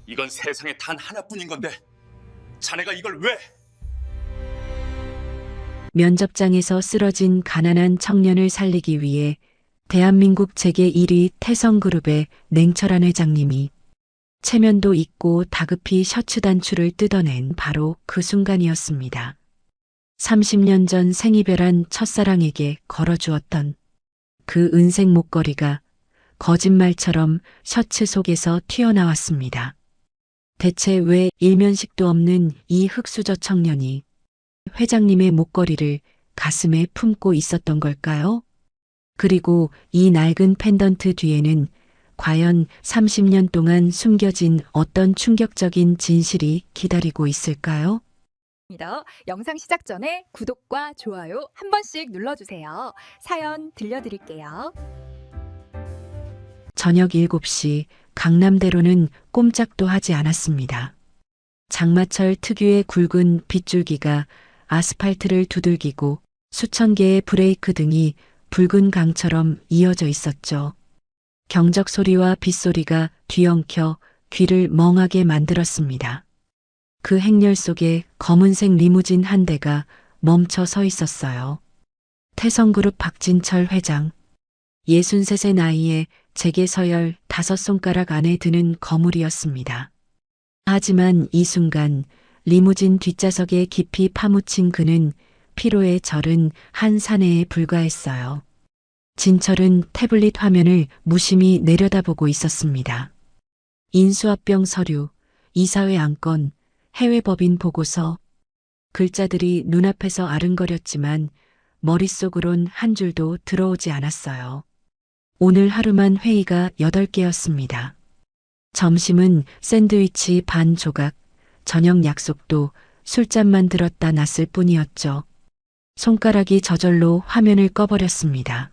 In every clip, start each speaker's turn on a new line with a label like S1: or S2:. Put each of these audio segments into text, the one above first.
S1: 이건 세상에 단 하나뿐인 건데 자네가 이걸 왜?
S2: 면접장에서 쓰러진 가난한 청년을 살리기 위해 대한민국 제1위 태성그룹의 냉철한 회장님이 체면도 있고 다급히 셔츠 단추를 뜯어낸 바로 그 순간이었습니다. 30년 전 생이별한 첫사랑에게 걸어주었던 그 은색 목걸이가 거짓말처럼 셔츠 속에서 튀어나왔습니다. 대체 왜 일면식도 없는 이 흑수저 청년이 회장님의 목걸이를 가슴에 품고 있었던 걸까요? 그리고 이 낡은 펜던트 뒤에는 과연 30년 동안 숨겨진 어떤 충격적인 진실이 기다리고 있을까요?
S3: 영상 시작 전에 구독과 좋아요 한 번씩 눌러주세요. 사연 들려드릴게요.
S2: 저녁 7시 강남대로는 꼼짝도 하지 않았습니다. 장마철 특유의 굵은 빗줄기가 아스팔트를 두들기고 수천 개의 브레이크 등이 붉은 강처럼 이어져 있었죠. 경적 소리와 빗소리가 뒤엉켜 귀를 멍하게 만들었습니다. 그 행렬 속에 검은색 리무진 한 대가 멈춰 서 있었어요. 태성그룹 박진철 회장. 63의 나이에 제게 서열 5손가락 안에 드는 거물이었습니다. 하지만 이 순간 리무진 뒷좌석에 깊이 파묻힌 그는 피로에 절은 한 사내에 불과했어요. 진철은 태블릿 화면을 무심히 내려다보고 있었습니다. 인수합병 서류, 이사회 안건, 해외법인 보고서, 글자들이 눈앞에서 아른거렸지만 머릿속으론 한 줄도 들어오지 않았어요. 오늘 하루만 회의가 8개였습니다. 점심은 샌드위치 반 조각, 저녁 약속도 술잔만 들었다 놨을 뿐이었죠. 손가락이 저절로 화면을 꺼버렸습니다.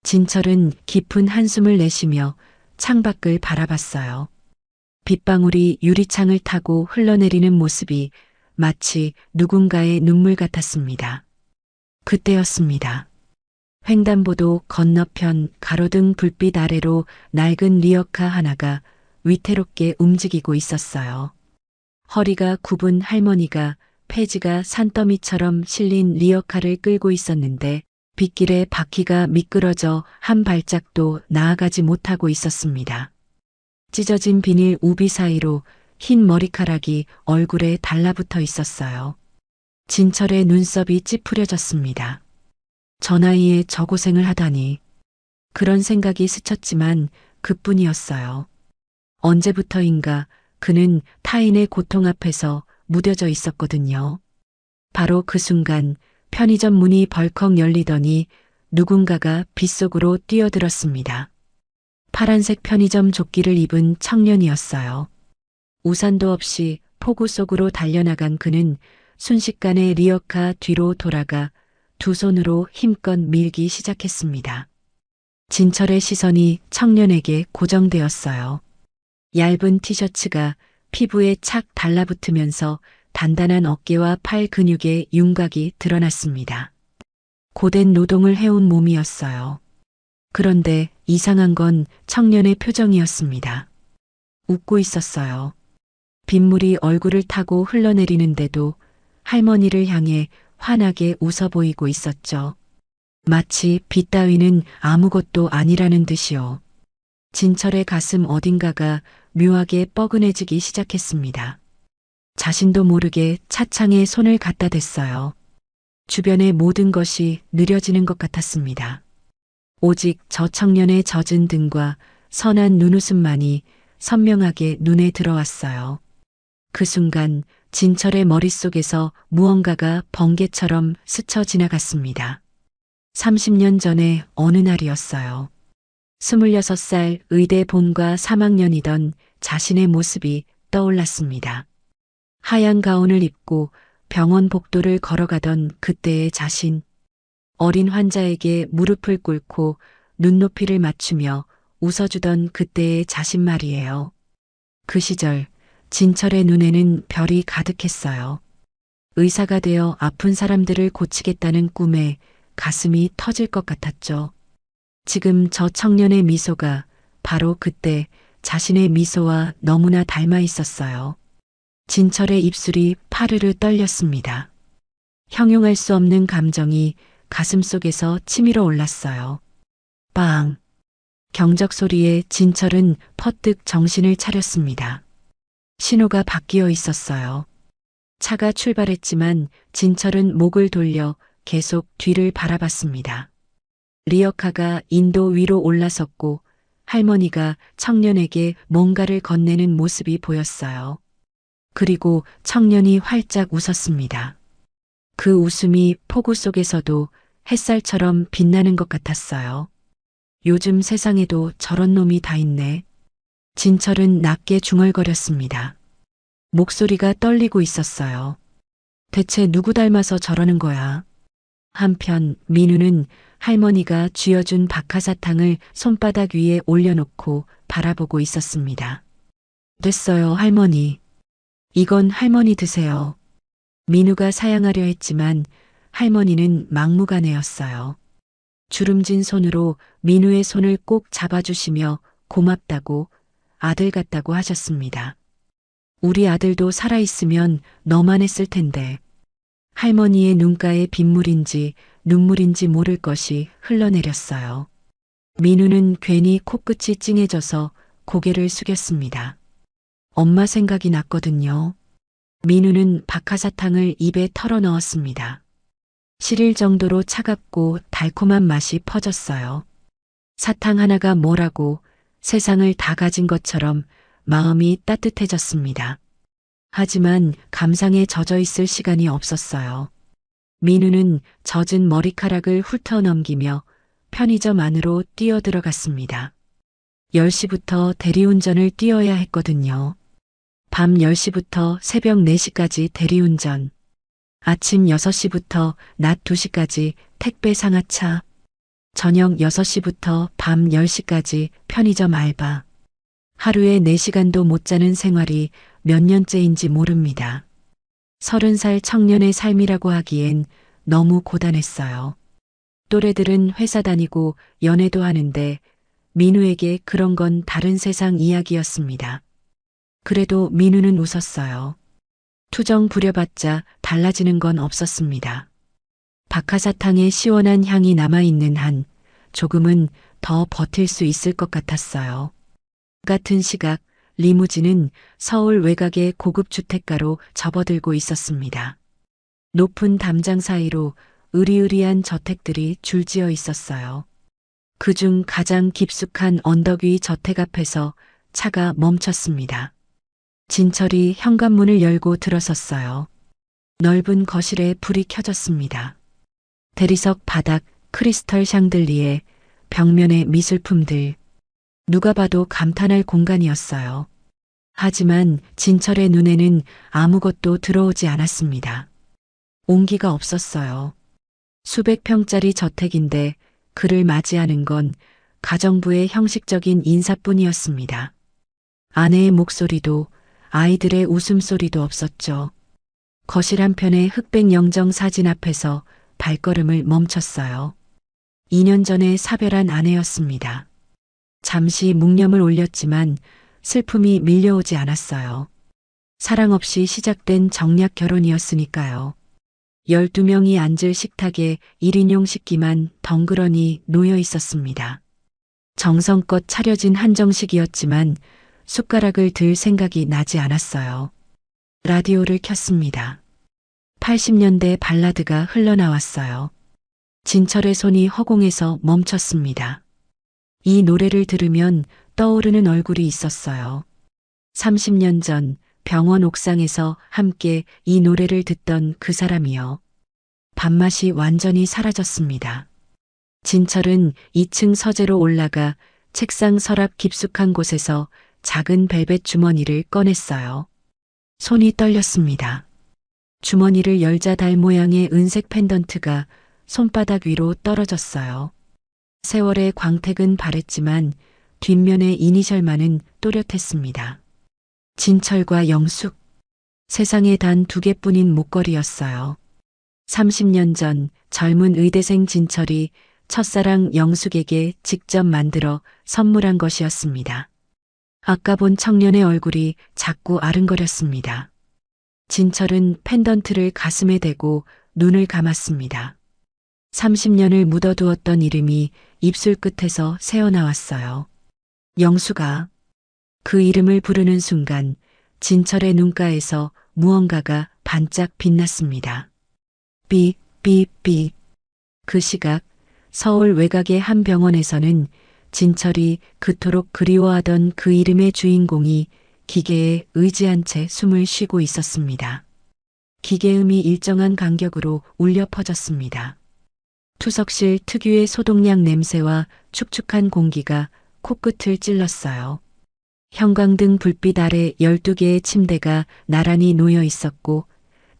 S2: 진철은 깊은 한숨을 내쉬며 창밖을 바라봤어요. 빗방울이 유리창을 타고 흘러내리는 모습이 마치 누군가의 눈물 같았습니다. 그때였습니다. 횡단보도 건너편 가로등 불빛 아래로 낡은 리어카 하나가 위태롭게 움직이고 있었어요. 허리가 굽은 할머니가 폐지가 산더미처럼 실린 리어카를 끌고 있었는데 빗길에 바퀴가 미끄러져 한 발짝도 나아가지 못하고 있었습니다. 찢어진 비닐 우비 사이로 흰 머리카락이 얼굴에 달라붙어 있었어요. 진철의 눈썹이 찌푸려졌습니다. 저 나이에 저 고생을 하다니. 그런 생각이 스쳤지만 그뿐이었어요. 언제부터인가 그는 타인의 고통 앞에서 무뎌져 있었거든요. 바로 그 순간 편의점 문이 벌컥 열리더니 누군가가 빗속으로 뛰어들었습니다. 파란색 편의점 조끼를 입은 청년이었어요. 우산도 없이 폭우 속으로 달려나간 그는 순식간에 리어카 뒤로 돌아가 두 손으로 힘껏 밀기 시작했습니다. 진철의 시선이 청년에게 고정되었어요. 얇은 티셔츠가 피부에 착 달라붙으면서 단단한 어깨와 팔 근육의 윤곽이 드러났습니다. 고된 노동을 해온 몸이었어요. 그런데 이상한 건 청년의 표정이었습니다. 웃고 있었어요. 빗물이 얼굴을 타고 흘러내리는데도 할머니를 향해 환하게 웃어 보이고 있었죠. 마치 빗 따위는 아무것도 아니라는 듯이요. 진철의 가슴 어딘가가 묘하게 뻐근해지기 시작했습니다. 자신도 모르게 차창에 손을 갖다 댔어요. 주변의 모든 것이 느려지는 것 같았습니다. 오직 저 청년의 젖은 등과 선한 눈웃음만이 선명하게 눈에 들어왔어요. 그 순간 진철의 머릿속에서 무언가가 번개처럼 스쳐 지나갔습니다. 30년 전의 어느 날이었어요. 26살 의대 본과 3학년이던 자신의 모습이 떠올랐습니다. 하얀 가운을 입고 병원 복도를 걸어가던 그때의 자신. 어린 환자에게 무릎을 꿇고 눈높이를 맞추며 웃어주던 그때의 자신 말이에요. 그 시절 진철의 눈에는 별이 가득했어요. 의사가 되어 아픈 사람들을 고치겠다는 꿈에 가슴이 터질 것 같았죠. 지금 저 청년의 미소가 바로 그때 자신의 미소와 너무나 닮아 있었어요. 진철의 입술이 파르르 떨렸습니다. 형용할 수 없는 감정이 가슴속에서 치밀어 올랐어요. 빵! 경적 소리에 진철은 퍼뜩 정신을 차렸습니다. 신호가 바뀌어 있었어요. 차가 출발했지만 진철은 목을 돌려 계속 뒤를 바라봤습니다. 리어카가 인도 위로 올라섰고 할머니가 청년에게 뭔가를 건네는 모습이 보였어요. 그리고 청년이 활짝 웃었습니다. 그 웃음이 폭우 속에서도 햇살처럼 빛나는 것 같았어요. 요즘 세상에도 저런 놈이 다 있네. 진철은 낮게 중얼거렸습니다. 목소리가 떨리고 있었어요. 대체 누구 닮아서 저러는 거야? 한편 민우는 할머니가 쥐어준 박하사탕을 손바닥 위에 올려놓고 바라보고 있었습니다. 됐어요, 할머니. 이건 할머니 드세요. 민우가 사양하려 했지만 할머니는 막무가내였어요. 주름진 손으로 민우의 손을 꼭 잡아주시며 고맙다고 아들 같다고 하셨습니다. 우리 아들도 살아있으면 너만 했을 텐데. 할머니의 눈가에 빗물인지 눈물인지 모를 것이 흘러내렸어요. 민우는 괜히 코끝이 찡해져서 고개를 숙였습니다. 엄마 생각이 났거든요. 민우는 박하사탕을 입에 털어 넣었습니다. 시릴 정도로 차갑고 달콤한 맛이 퍼졌어요. 사탕 하나가 뭐라고 세상을 다 가진 것처럼 마음이 따뜻해졌습니다. 하지만 감상에 젖어 있을 시간이 없었어요. 민우는 젖은 머리카락을 훑어 넘기며 편의점 안으로 뛰어들어갔습니다. 10시부터 대리운전을 뛰어야 했거든요. 밤 10시부터 새벽 4시까지 대리운전. 아침 6시부터 낮 2시까지 택배 상하차. 저녁 6시부터 밤 10시까지 편의점 알바. 하루에 4시간도 못 자는 생활이 몇 년째인지 모릅니다. 30살 청년의 삶이라고 하기엔 너무 고단했어요. 또래들은 회사 다니고 연애도 하는데 민우에게 그런 건 다른 세상 이야기였습니다. 그래도 민우는 웃었어요. 투정 부려봤자 달라지는 건 없었습니다. 박하사탕의 시원한 향이 남아있는 한 조금은 더 버틸 수 있을 것 같았어요. 같은 시각 리무진은 서울 외곽의 고급 주택가로 접어들고 있었습니다. 높은 담장 사이로 으리으리한 저택들이 줄지어 있었어요. 그중 가장 깊숙한 언덕 위 저택 앞에서 차가 멈췄습니다. 진철이 현관문을 열고 들어섰어요. 넓은 거실에 불이 켜졌습니다. 대리석 바닥 크리스털 샹들리에 벽면에 미술품들. 누가 봐도 감탄할 공간이었어요. 하지만 진철의 눈에는 아무것도 들어오지 않았습니다. 온기가 없었어요. 수백 평짜리 저택인데 그를 맞이하는 건 가정부의 형식적인 인사뿐이었습니다. 아내의 목소리도 아이들의 웃음소리도 없었죠. 거실 한편의 흑백 영정 사진 앞에서 발걸음을 멈췄어요. 2년 전에 사별한 아내였습니다. 잠시 묵념을 올렸지만 슬픔이 밀려오지 않았어요. 사랑 없이 시작된 정략 결혼이었으니까요. 12명이 앉을 식탁에 1인용 식기만 덩그러니 놓여 있었습니다. 정성껏 차려진 한정식이었지만 숟가락을 들 생각이 나지 않았어요. 라디오를 켰습니다. 80년대 발라드가 흘러나왔어요. 진철의 손이 허공에서 멈췄습니다. 이 노래를 들으면 떠오르는 얼굴이 있었어요. 30년 전 병원 옥상에서 함께 이 노래를 듣던 그 사람이요. 밥맛이 완전히 사라졌습니다. 진철은 2층 서재로 올라가 책상 서랍 깊숙한 곳에서 작은 벨벳 주머니를 꺼냈어요. 손이 떨렸습니다. 주머니를 열자 달 모양의 은색 펜던트가 손바닥 위로 떨어졌어요. 세월의 광택은 바랬지만 뒷면의 이니셜만은 또렷했습니다. 진철과 영숙. 세상에 단 2개뿐인 목걸이였어요. 30년 전 젊은 의대생 진철이 첫사랑 영숙에게 직접 만들어 선물한 것이었습니다. 아까 본 청년의 얼굴이 자꾸 아른거렸습니다. 진철은 펜던트를 가슴에 대고 눈을 감았습니다. 30년을 묻어두었던 이름이 입술 끝에서 새어나왔어요. 영수가. 그 이름을 부르는 순간 진철의 눈가에서 무언가가 반짝 빛났습니다. 삐, 삐, 삐. 그 시각 서울 외곽의 한 병원에서는 진철이 그토록 그리워하던 그 이름의 주인공이 기계에 의지한 채 숨을 쉬고 있었습니다. 기계음이 일정한 간격으로 울려 퍼졌습니다. 투석실 특유의 소독약 냄새와 축축한 공기가 코끝을 찔렀어요. 형광등 불빛 아래 12개의 침대가 나란히 놓여 있었고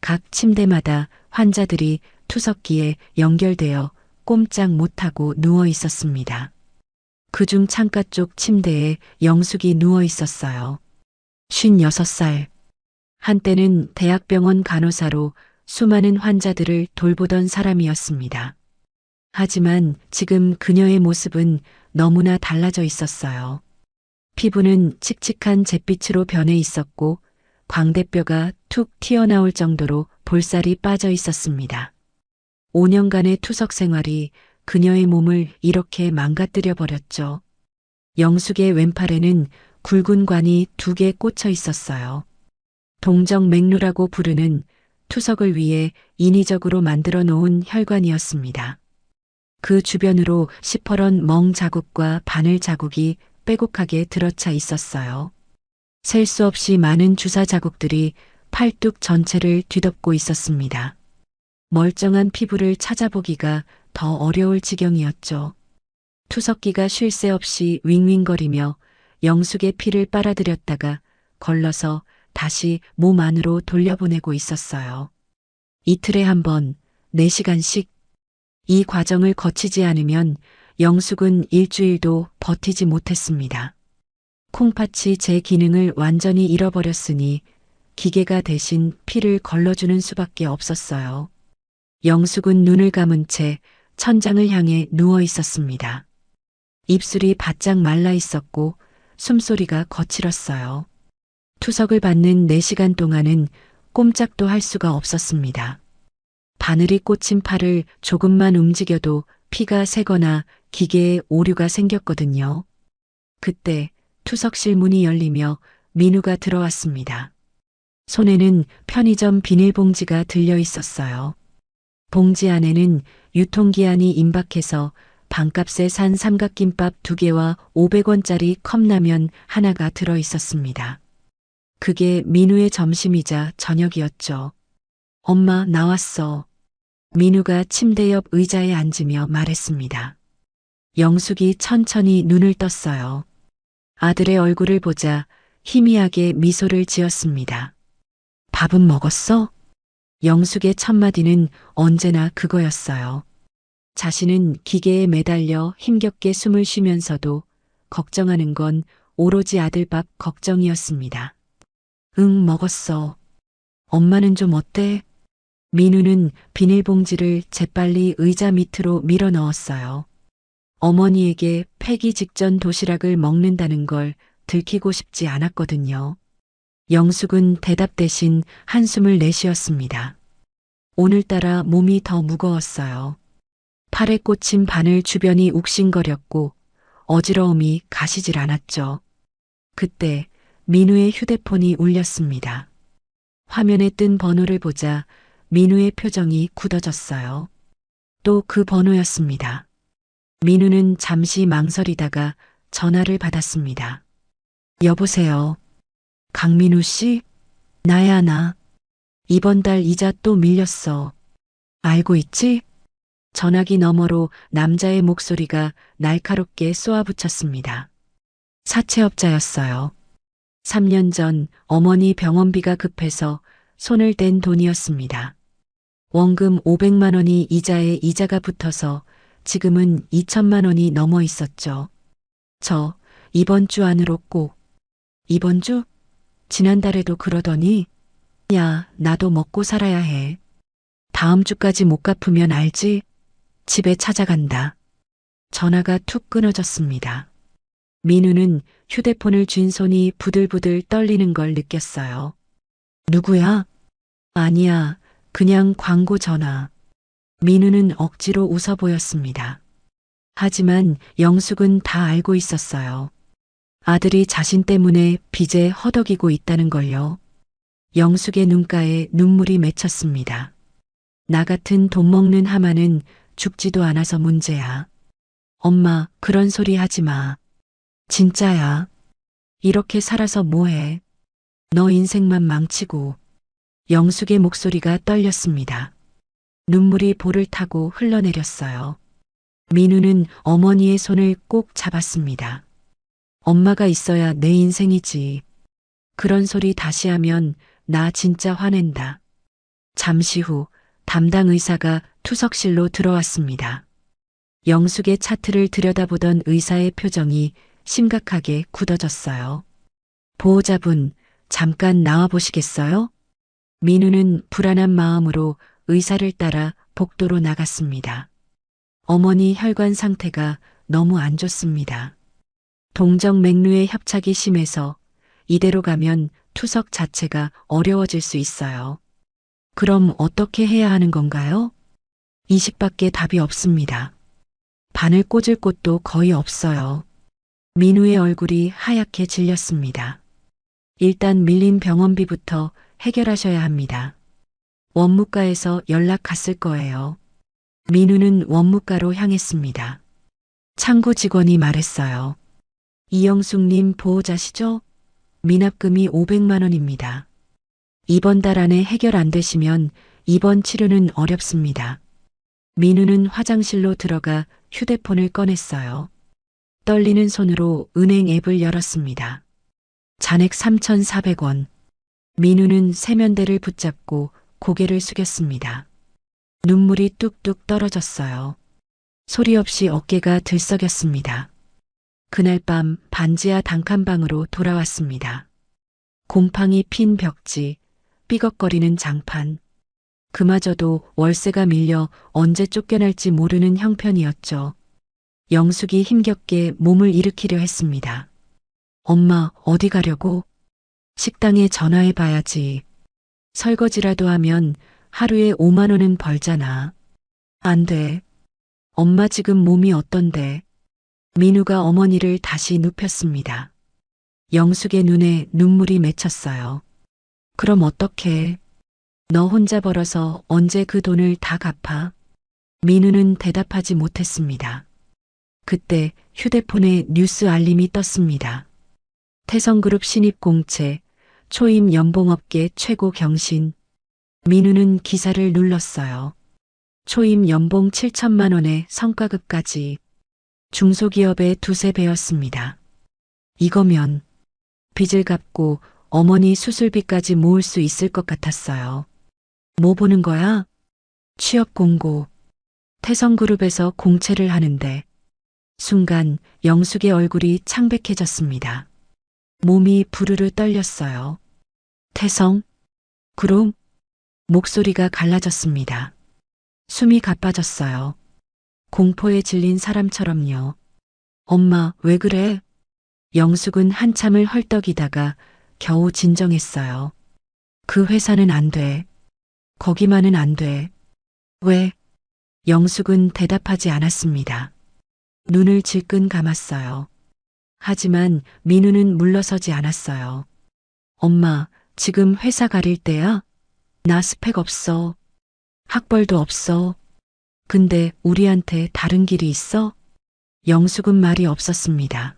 S2: 각 침대마다 환자들이 투석기에 연결되어 꼼짝 못하고 누워 있었습니다. 그중 창가 쪽 침대에 영숙이 누워 있었어요. 56살. 한때는 대학병원 간호사로 수많은 환자들을 돌보던 사람이었습니다. 하지만 지금 그녀의 모습은 너무나 달라져 있었어요. 피부는 칙칙한 잿빛으로 변해 있었고 광대뼈가 툭 튀어나올 정도로 볼살이 빠져 있었습니다. 5년간의 투석 생활이 그녀의 몸을 이렇게 망가뜨려 버렸죠. 영숙의 왼팔에는 굵은 관이 2개 꽂혀 있었어요. 동정맥류라고 부르는 투석을 위해 인위적으로 만들어 놓은 혈관이었습니다. 그 주변으로 시퍼런 멍 자국과 바늘 자국이 빼곡하게 들어차 있었어요. 셀 수 없이 많은 주사 자국들이 팔뚝 전체를 뒤덮고 있었습니다. 멀쩡한 피부를 찾아보기가 더 어려울 지경이었죠. 투석기가 쉴 새 없이 윙윙거리며 영숙의 피를 빨아들였다가 걸러서 다시 몸 안으로 돌려보내고 있었어요. 이틀에 한 번, 4시간씩. 이 과정을 거치지 않으면 영숙은 일주일도 버티지 못했습니다. 콩팥이 제 기능을 완전히 잃어버렸으니 기계가 대신 피를 걸러주는 수밖에 없었어요. 영숙은 눈을 감은 채 천장을 향해 누워 있었습니다. 입술이 바짝 말라 있었고 숨소리가 거칠었어요. 투석을 받는 4시간 동안은 꼼짝도 할 수가 없었습니다. 바늘이 꽂힌 팔을 조금만 움직여도 피가 새거나 기계에 오류가 생겼거든요. 그때 투석실 문이 열리며 민우가 들어왔습니다. 손에는 편의점 비닐봉지가 들려 있었어요. 봉지 안에는 유통기한이 임박해서 반값에 산 삼각김밥 2개와 500원짜리 컵라면 하나가 들어 있었습니다. 그게 민우의 점심이자 저녁이었죠. 엄마, 나왔어. 민우가 침대 옆 의자에 앉으며 말했습니다. 영숙이 천천히 눈을 떴어요. 아들의 얼굴을 보자 희미하게 미소를 지었습니다. 밥은 먹었어? 영숙의 첫마디는 언제나 그거였어요. 자신은 기계에 매달려 힘겹게 숨을 쉬면서도 걱정하는 건 오로지 아들 밥 걱정이었습니다. 응, 먹었어. 엄마는 좀 어때? 민우는 비닐봉지를 재빨리 의자 밑으로 밀어 넣었어요. 어머니에게 폐기 직전 도시락을 먹는다는 걸 들키고 싶지 않았거든요. 영숙은 대답 대신 한숨을 내쉬었습니다. 오늘따라 몸이 더 무거웠어요. 팔에 꽂힌 바늘 주변이 욱신거렸고 어지러움이 가시질 않았죠. 그때 민우의 휴대폰이 울렸습니다. 화면에 뜬 번호를 보자 민우의 표정이 굳어졌어요. 또 그 번호였습니다. 민우는 잠시 망설이다가 전화를 받았습니다. 여보세요. 강민우 씨? 나야, 나. 이번 달 이자 또 밀렸어. 알고 있지? 전화기 너머로 남자의 목소리가 날카롭게 쏘아붙였습니다. 사채업자였어요. 3년 전 어머니 병원비가 급해서 손을 댄 돈이었습니다. 원금 500만 원이 이자에 이자가 붙어서 지금은 2천만 원이 넘어 있었죠. 저 이번 주 안으로 꼭. 이번 주? 지난달에도 그러더니 야, 나도 먹고 살아야 해. 다음 주까지 못 갚으면 알지? 집에 찾아간다. 전화가 툭 끊어졌습니다. 민우는 휴대폰을 쥔 손이 부들부들 떨리는 걸 느꼈어요. 누구야? 아니야, 그냥 광고 전화. 민우는 억지로 웃어 보였습니다. 하지만 영숙은 다 알고 있었어요. 아들이 자신 때문에 빚에 허덕이고 있다는 걸요. 영숙의 눈가에 눈물이 맺혔습니다. 나 같은 돈 먹는 하마는 죽지도 않아서 문제야. 엄마, 그런 소리 하지 마. 진짜야. 이렇게 살아서 뭐해? 너 인생만 망치고. 영숙의 목소리가 떨렸습니다. 눈물이 볼을 타고 흘러내렸어요. 민우는 어머니의 손을 꼭 잡았습니다. 엄마가 있어야 내 인생이지. 그런 소리 다시 하면 나 진짜 화낸다. 잠시 후 담당 의사가 투석실로 들어왔습니다. 영숙의 차트를 들여다보던 의사의 표정이 심각하게 굳어졌어요. 보호자분, 잠깐 나와 보시겠어요? 민우는 불안한 마음으로 의사를 따라 복도로 나갔습니다. 어머니 혈관 상태가 너무 안 좋습니다. 동정맥류의 협착이 심해서 이대로 가면 투석 자체가 어려워질 수 있어요. 그럼 어떻게 해야 하는 건가요? 이식밖에 답이 없습니다. 바늘 꽂을 곳도 거의 없어요. 민우의 얼굴이 하얗게 질렸습니다. 일단 밀린 병원비부터 해결하셔야 합니다. 원무과에서 연락 갔을 거예요. 민우는 원무과로 향했습니다. 창구 직원이 말했어요. 이영숙님 보호자시죠? 미납금이 500만 원입니다. 이번 달 안에 해결 안 되시면 입원 치료는 어렵습니다. 민우는 화장실로 들어가 휴대폰을 꺼냈어요. 떨리는 손으로 은행 앱을 열었습니다. 잔액 3,400원. 민우는 세면대를 붙잡고 고개를 숙였습니다. 눈물이 뚝뚝 떨어졌어요. 소리 없이 어깨가 들썩였습니다. 그날 밤 반지하 단칸방으로 돌아왔습니다. 곰팡이 핀 벽지, 삐걱거리는 장판. 그마저도 월세가 밀려 언제 쫓겨날지 모르는 형편이었죠. 영숙이 힘겹게 몸을 일으키려 했습니다. 엄마, 어디 가려고? 식당에 전화해 봐야지. 설거지라도 하면 하루에 5만 원은 벌잖아. 안 돼. 엄마 지금 몸이 어떤데? 민우가 어머니를 다시 눕혔습니다. 영숙의 눈에 눈물이 맺혔어요. 그럼 어떡해? 너 혼자 벌어서 언제 그 돈을 다 갚아? 민우는 대답하지 못했습니다. 그때 휴대폰에 뉴스 알림이 떴습니다. 태성그룹 신입 공채, 초임 연봉업계 최고 경신. 민우는 기사를 눌렀어요. 초임 연봉 7천만 원의 성과급까지. 중소기업의 두세 배였습니다. 이거면 빚을 갚고 어머니 수술비까지 모을 수 있을 것 같았어요. 뭐 보는 거야? 취업 공고. 태성그룹에서 공채를 하는데. 순간 영숙의 얼굴이 창백해졌습니다. 몸이 부르르 떨렸어요. 태성? 그룹? 목소리가 갈라졌습니다. 숨이 가빠졌어요. 공포에 질린 사람처럼요. 엄마, 왜 그래? 영숙은 한참을 헐떡이다가 겨우 진정했어요. 그 회사는 안 돼. 거기만은 안 돼. 왜? 영숙은 대답하지 않았습니다. 눈을 질끈 감았어요. 하지만 민우는 물러서지 않았어요. 엄마, 지금 회사 가릴 때야? 나 스펙 없어. 학벌도 없어. 근데 우리한테 다른 길이 있어? 영숙은 말이 없었습니다.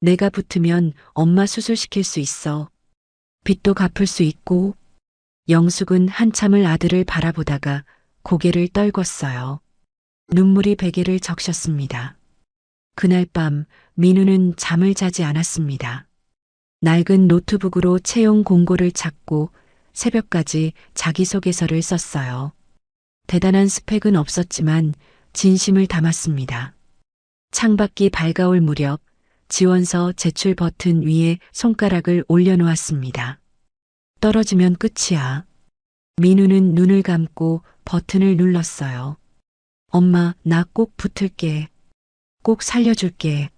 S2: 내가 붙으면 엄마 수술시킬 수 있어. 빚도 갚을 수 있고. 영숙은 한참을 아들을 바라보다가 고개를 떨궜어요. 눈물이 베개를 적셨습니다. 그날 밤 민우는 잠을 자지 않았습니다. 낡은 노트북으로 채용 공고를 찾고 새벽까지 자기소개서를 썼어요. 대단한 스펙은 없었지만 진심을 담았습니다. 창밖이 밝아올 무렵 지원서 제출 버튼 위에 손가락을 올려놓았습니다. 떨어지면 끝이야. 민우는 눈을 감고 버튼을 눌렀어요. 엄마, 나 꼭 붙을게. 꼭 살려줄게.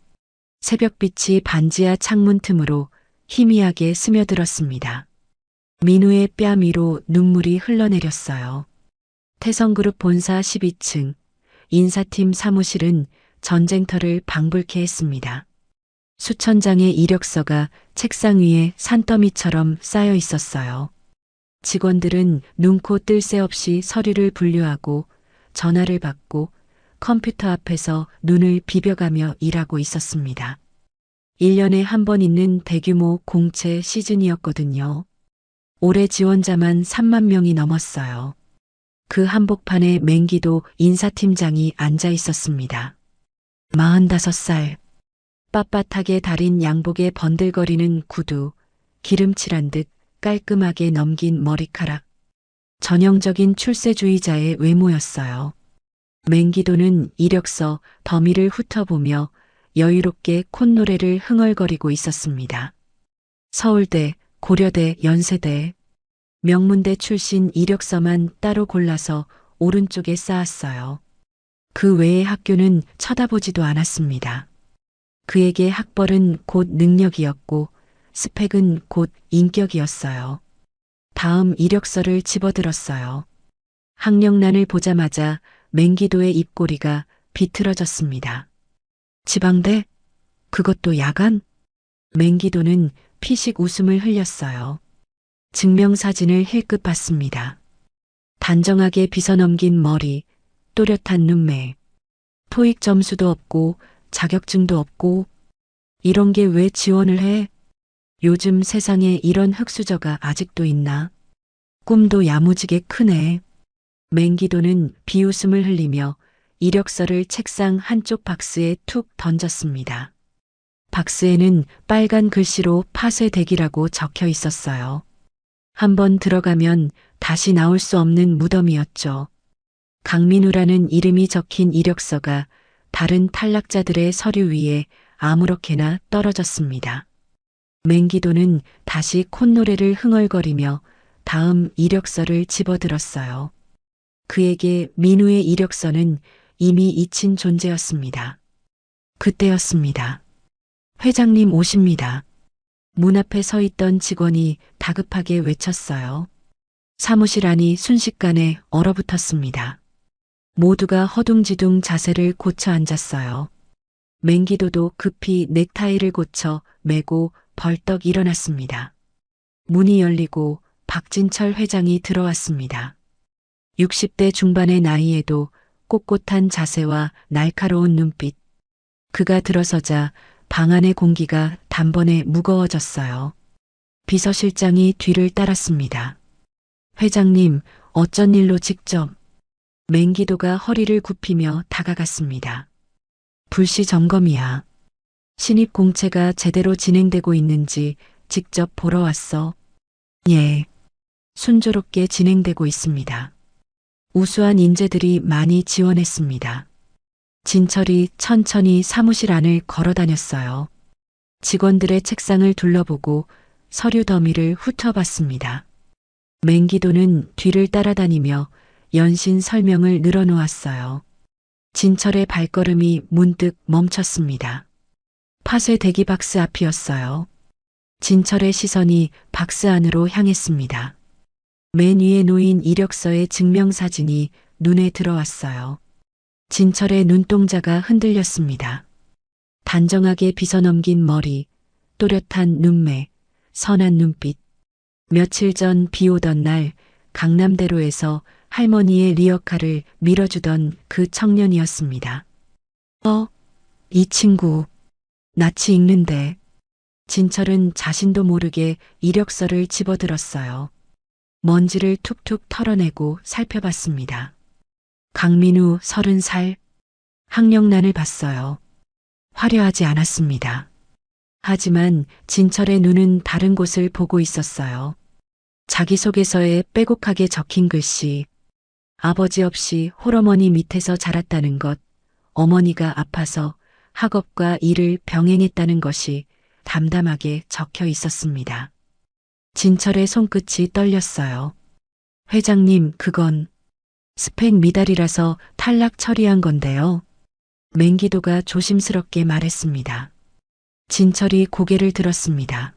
S2: 새벽빛이 반지하 창문 틈으로 희미하게 스며들었습니다. 민우의 뺨 위로 눈물이 흘러내렸어요. 태성그룹 본사 12층 인사팀 사무실은 전쟁터를 방불케 했습니다. 수천 장의 이력서가 책상 위에 산더미처럼 쌓여 있었어요. 직원들은 눈코 뜰 새 없이 서류를 분류하고 전화를 받고 컴퓨터 앞에서 눈을 비벼가며 일하고 있었습니다. 1년에 한 번 있는 대규모 공채 시즌이었거든요. 올해 지원자만 3만 명이 넘었어요. 그 한복판에 맹기도 인사팀장이 앉아 있었습니다. 45살. 빳빳하게 다린 양복에 번들거리는 구두, 기름칠한 듯 깔끔하게 넘긴 머리카락. 전형적인 출세주의자의 외모였어요. 맹기도는 이력서 더미를 훑어보며 여유롭게 콧노래를 흥얼거리고 있었습니다. 서울대, 고려대, 연세대, 명문대 출신 이력서만 따로 골라서 오른쪽에 쌓았어요. 그 외의 학교는 쳐다보지도 않았습니다. 그에게 학벌은 곧 능력이었고 스펙은 곧 인격이었어요. 다음 이력서를 집어들었어요. 학력란을 보자마자 맹기도의 입꼬리가 비틀어졌습니다. 지방대? 그것도 야간? 맹기도는 피식 웃음을 흘렸어요. 증명사진을 힐끗 봤습니다. 단정하게 빗어넘긴 머리, 또렷한 눈매. 토익 점수도 없고 자격증도 없고 이런 게 왜 지원을 해? 요즘 세상에 이런 흙수저가 아직도 있나? 꿈도 야무지게 크네. 맹기도는 비웃음을 흘리며 이력서를 책상 한쪽 박스에 툭 던졌습니다. 박스에는 빨간 글씨로 파쇄되기라고 적혀 있었어요. 한번 들어가면 다시 나올 수 없는 무덤이었죠. 강민우라는 이름이 적힌 이력서가 다른 탈락자들의 서류 위에 아무렇게나 떨어졌습니다. 맹기도는 다시 콧노래를 흥얼거리며 다음 이력서를 집어들었어요. 그에게 민우의 이력서는 이미 잊힌 존재였습니다. 그때였습니다. 회장님 오십니다. 문 앞에 서 있던 직원이 다급하게 외쳤어요. 사무실 안이 순식간에 얼어붙었습니다. 모두가 허둥지둥 자세를 고쳐 앉았어요. 맹기도도 급히 넥타이를 고쳐 매고 벌떡 일어났습니다. 문이 열리고 박진철 회장이 들어왔습니다. 60대 중반의 나이에도 꼿꼿한 자세와 날카로운 눈빛. 그가 들어서자 방 안의 공기가 단번에 무거워졌어요. 비서실장이 뒤를 따랐습니다. 회장님, 어쩐 일로 직접. 맹기도가 허리를 굽히며 다가갔습니다. 불시 점검이야. 신입 공채가 제대로 진행되고 있는지 직접 보러 왔어. 예. 순조롭게 진행되고 있습니다. 우수한 인재들이 많이 지원했습니다. 진철이 천천히 사무실 안을 걸어 다녔어요. 직원들의 책상을 둘러보고 서류 더미를 훑어봤습니다. 맹기도는 뒤를 따라다니며 연신 설명을 늘어놓았어요. 진철의 발걸음이 문득 멈췄습니다. 파쇄 대기 박스 앞이었어요. 진철의 시선이 박스 안으로 향했습니다. 맨 위에 놓인 이력서의 증명사진이 눈에 들어왔어요. 진철의 눈동자가 흔들렸습니다. 단정하게 빗어넘긴 머리, 또렷한 눈매, 선한 눈빛. 며칠 전 비 오던 날 강남대로에서 할머니의 리어카를 밀어주던 그 청년이었습니다. 이 친구, 낯이 익는데. 진철은 자신도 모르게 이력서를 집어들었어요. 먼지를 툭툭 털어내고 살펴봤습니다. 강민우 30살. 학력란을 봤어요. 화려하지 않았습니다. 하지만 진철의 눈은 다른 곳을 보고 있었어요. 자기소개서에 빼곡하게 적힌 글씨. 아버지 없이 홀어머니 밑에서 자랐다는 것, 어머니가 아파서 학업과 일을 병행했다는 것이 담담하게 적혀 있었습니다. 진철의 손끝이 떨렸어요. 회장님, 그건 스펙 미달이라서 탈락 처리한 건데요. 맹기도가 조심스럽게 말했습니다. 진철이 고개를 들었습니다.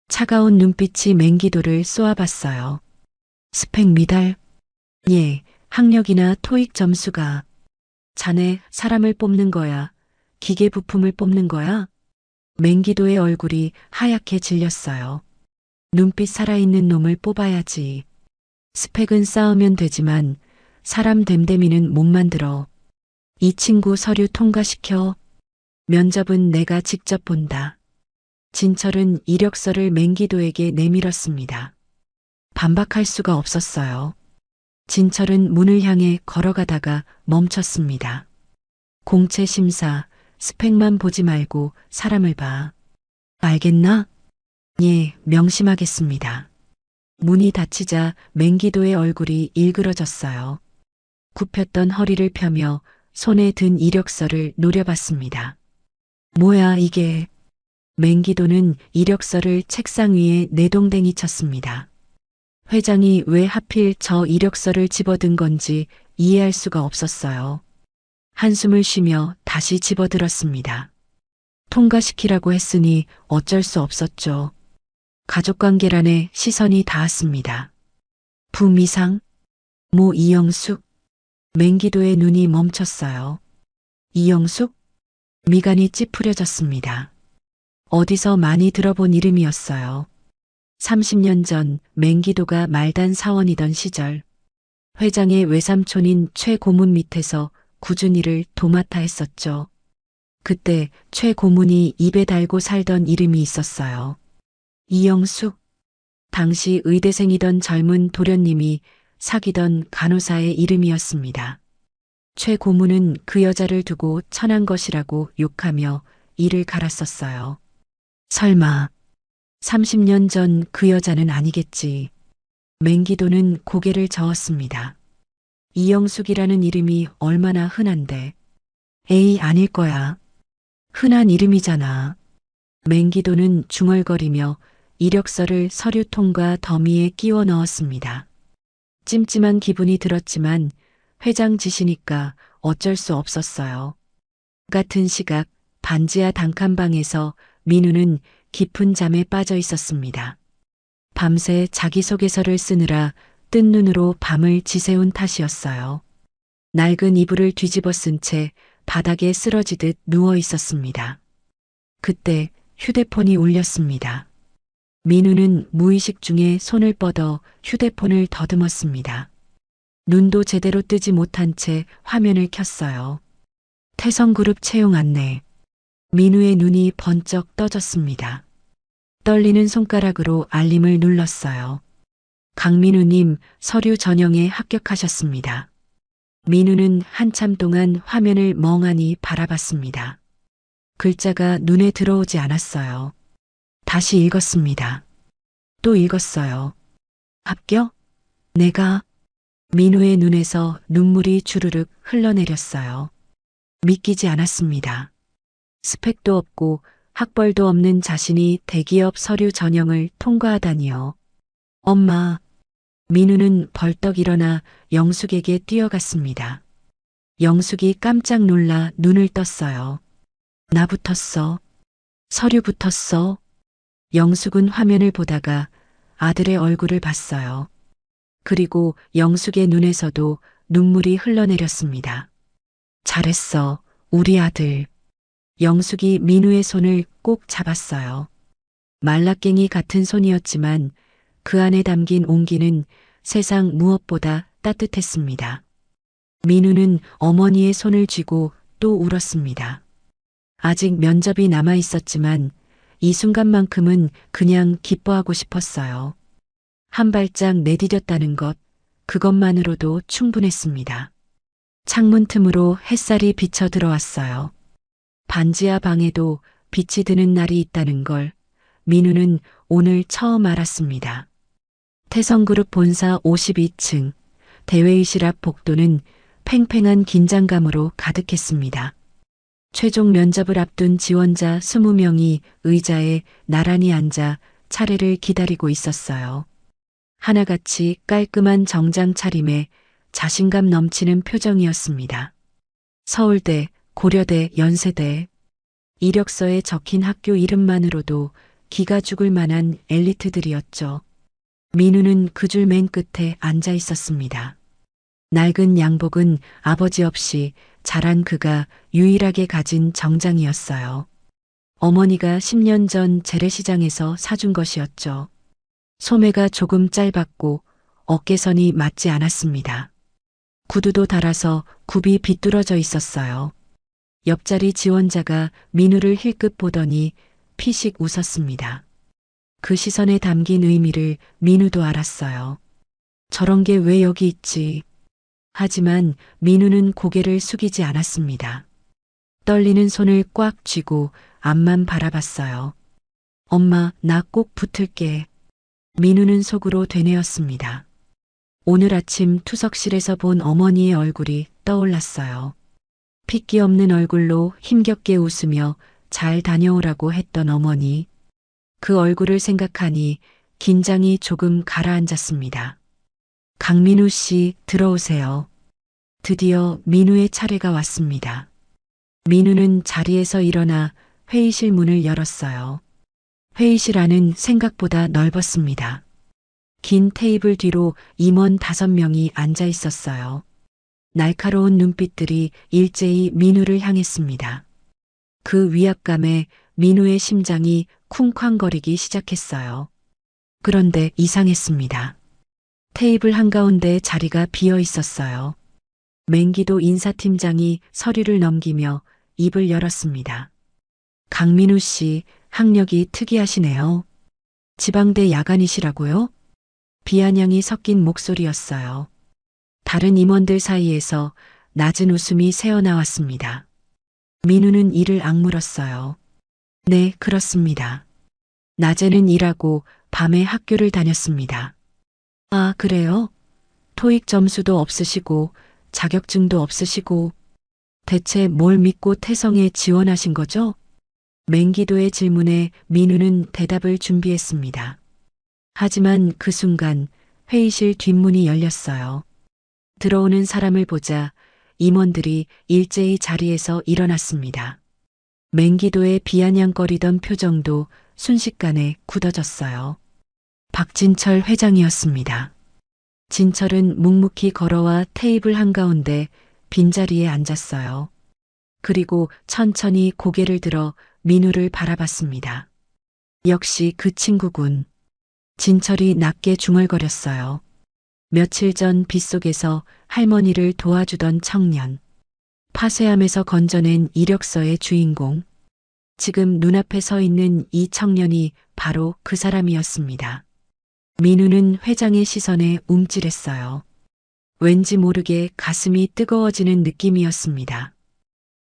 S2: 차가운 눈빛이 맹기도를 쏘아봤어요. 스펙 미달? 예, 학력이나 토익 점수가. 자네 사람을 뽑는 거야? 기계 부품을 뽑는 거야? 맹기도의 얼굴이 하얗게 질렸어요. 눈빛 살아있는 놈을 뽑아야지. 스펙은 쌓으면 되지만 사람 됨됨이는 못 만들어. 이 친구 서류 통과시켜. 면접은 내가 직접 본다. 진철은 이력서를 맹기도에게 내밀었습니다. 반박할 수가 없었어요. 진철은 문을 향해 걸어가다가 멈췄습니다. 공채 심사, 스펙만 보지 말고 사람을 봐. 알겠나? 예, 명심하겠습니다. 문이 닫히자 맹기도의 얼굴이 일그러졌어요. 굽혔던 허리를 펴며 손에 든 이력서를 노려봤습니다. 뭐야 이게? 맹기도는 이력서를 책상 위에 내동댕이 쳤습니다. 회장이 왜 하필 저 이력서를 집어든 건지 이해할 수가 없었어요. 한숨을 쉬며 다시 집어들었습니다. 통과시키라고 했으니 어쩔 수 없었죠. 가족관계란에 시선이 닿았습니다. 부미상? 모 이영숙? 맹기도의 눈이 멈췄어요. 이영숙? 미간이 찌푸려졌습니다. 어디서 많이 들어본 이름이었어요. 30년 전 맹기도가 말단 사원이던 시절 회장의 외삼촌인 최 고문 밑에서 꾸준히를 도맡아 했었죠. 그때 최 고문이 입에 달고 살던 이름이 있었어요. 이영숙. 당시 의대생이던 젊은 도련님이 사귀던 간호사의 이름이었습니다. 최 고문은 그 여자를 두고 천한 것이라고 욕하며 이를 갈았었어요. 설마 30년 전 그 여자는 아니겠지. 맹기도는 고개를 저었습니다. 이영숙이라는 이름이 얼마나 흔한데. 에이, 아닐 거야. 흔한 이름이잖아. 맹기도는 중얼거리며 이력서를 서류통과 더미에 끼워 넣었습니다. 찜찜한 기분이 들었지만 회장 지시니까 어쩔 수 없었어요. 같은 시각 반지하 단칸방에서 민우는 깊은 잠에 빠져 있었습니다. 밤새 자기소개서를 쓰느라 뜬 눈으로 밤을 지새운 탓이었어요. 낡은 이불을 뒤집어 쓴 채 바닥에 쓰러지듯 누워 있었습니다. 그때 휴대폰이 울렸습니다. 민우는 무의식 중에 손을 뻗어 휴대폰을 더듬었습니다. 눈도 제대로 뜨지 못한 채 화면을 켰어요. 태성그룹 채용 안내. 민우의 눈이 번쩍 떠졌습니다. 떨리는 손가락으로 알림을 눌렀어요. 강민우님 서류 전형에 합격하셨습니다. 민우는 한참 동안 화면을 멍하니 바라봤습니다. 글자가 눈에 들어오지 않았어요. 다시 읽었습니다. 또 읽었어요. 합격? 내가? 민우의 눈에서 눈물이 주르륵 흘러내렸어요. 믿기지 않았습니다. 스펙도 없고 학벌도 없는 자신이 대기업 서류 전형을 통과하다니요. 엄마. 민우는 벌떡 일어나 영숙에게 뛰어갔습니다. 영숙이 깜짝 놀라 눈을 떴어요. 나 붙었어. 서류 붙었어. 영숙은 화면을 보다가 아들의 얼굴을 봤어요. 그리고 영숙의 눈에서도 눈물이 흘러내렸습니다. 잘했어, 우리 아들. 영숙이 민우의 손을 꼭 잡았어요. 말라깽이 같은 손이었지만 그 안에 담긴 온기는 세상 무엇보다 따뜻했습니다. 민우는 어머니의 손을 쥐고 또 울었습니다. 아직 면접이 남아 있었지만 이 순간만큼은 그냥 기뻐하고 싶었어요. 한 발짝 내디뎠다는 것, 그것만으로도 충분했습니다. 창문 틈으로 햇살이 비쳐 들어왔어요. 반지하 방에도 빛이 드는 날이 있다는 걸 민우는 오늘 처음 알았습니다. 태성그룹 본사 52층 대회의실 앞 복도는 팽팽한 긴장감으로 가득했습니다. 최종 면접을 앞둔 지원자 20명이 의자에 나란히 앉아 차례를 기다리고 있었어요. 하나같이 깔끔한 정장 차림에 자신감 넘치는 표정이었습니다. 서울대, 고려대, 연세대. 이력서에 적힌 학교 이름만으로도 기가 죽을 만한 엘리트들이었죠. 민우는 그 줄 맨 끝에 앉아 있었습니다. 낡은 양복은 아버지 없이 자란 그가 유일하게 가진 정장이었어요. 어머니가 10년 전 재래시장에서 사준 것이었죠. 소매가 조금 짧았고 어깨선이 맞지 않았습니다. 구두도 닳아서 굽이 비뚤어져 있었어요. 옆자리 지원자가 민우를 힐끗 보더니 피식 웃었습니다. 그 시선에 담긴 의미를 민우도 알았어요. 저런 게 왜 여기 있지? 하지만 민우는 고개를 숙이지 않았습니다. 떨리는 손을 꽉 쥐고 앞만 바라봤어요. 엄마, 나 꼭 붙을게. 민우는 속으로 되뇌었습니다. 오늘 아침 투석실에서 본 어머니의 얼굴이 떠올랐어요. 핏기 없는 얼굴로 힘겹게 웃으며 잘 다녀오라고 했던 어머니. 그 얼굴을 생각하니 긴장이 조금 가라앉았습니다. 강민우 씨, 들어오세요. 드디어 민우의 차례가 왔습니다. 민우는 자리에서 일어나 회의실 문을 열었어요. 회의실 안은 생각보다 넓었습니다. 긴 테이블 뒤로 임원 5명이 앉아 있었어요. 날카로운 눈빛들이 일제히 민우를 향했습니다. 그 위압감에 민우의 심장이 쿵쾅거리기 시작했어요. 그런데 이상했습니다. 테이블 한가운데 자리가 비어 있었어요. 맹기도 인사팀장이 서류를 넘기며 입을 열었습니다. 강민우 씨, 학력이 특이하시네요. 지방대 야간이시라고요? 비아냥이 섞인 목소리였어요. 다른 임원들 사이에서 낮은 웃음이 새어나왔습니다. 민우는 이를 악물었어요. 네, 그렇습니다. 낮에는 일하고 밤에 학교를 다녔습니다. 아, 그래요? 토익 점수도 없으시고 자격증도 없으시고 대체 뭘 믿고 태성에 지원하신 거죠? 맹기도의 질문에 민우는 대답을 준비했습니다. 하지만 그 순간 회의실 뒷문이 열렸어요. 들어오는 사람을 보자 임원들이 일제히 자리에서 일어났습니다. 맹기도의 비아냥거리던 표정도 순식간에 굳어졌어요. 박진철 회장이었습니다. 진철은 묵묵히 걸어와 테이블 한가운데 빈자리에 앉았어요. 그리고 천천히 고개를 들어 민우를 바라봤습니다. 역시 그 친구군. 진철이 낮게 중얼거렸어요. 며칠 전 빗속에서 할머니를 도와주던 청년. 파쇄함에서 건져낸 이력서의 주인공. 지금 눈앞에 서 있는 이 청년이 바로 그 사람이었습니다. 민우는 회장의 시선에 움찔했어요. 왠지 모르게 가슴이 뜨거워지는 느낌이었습니다.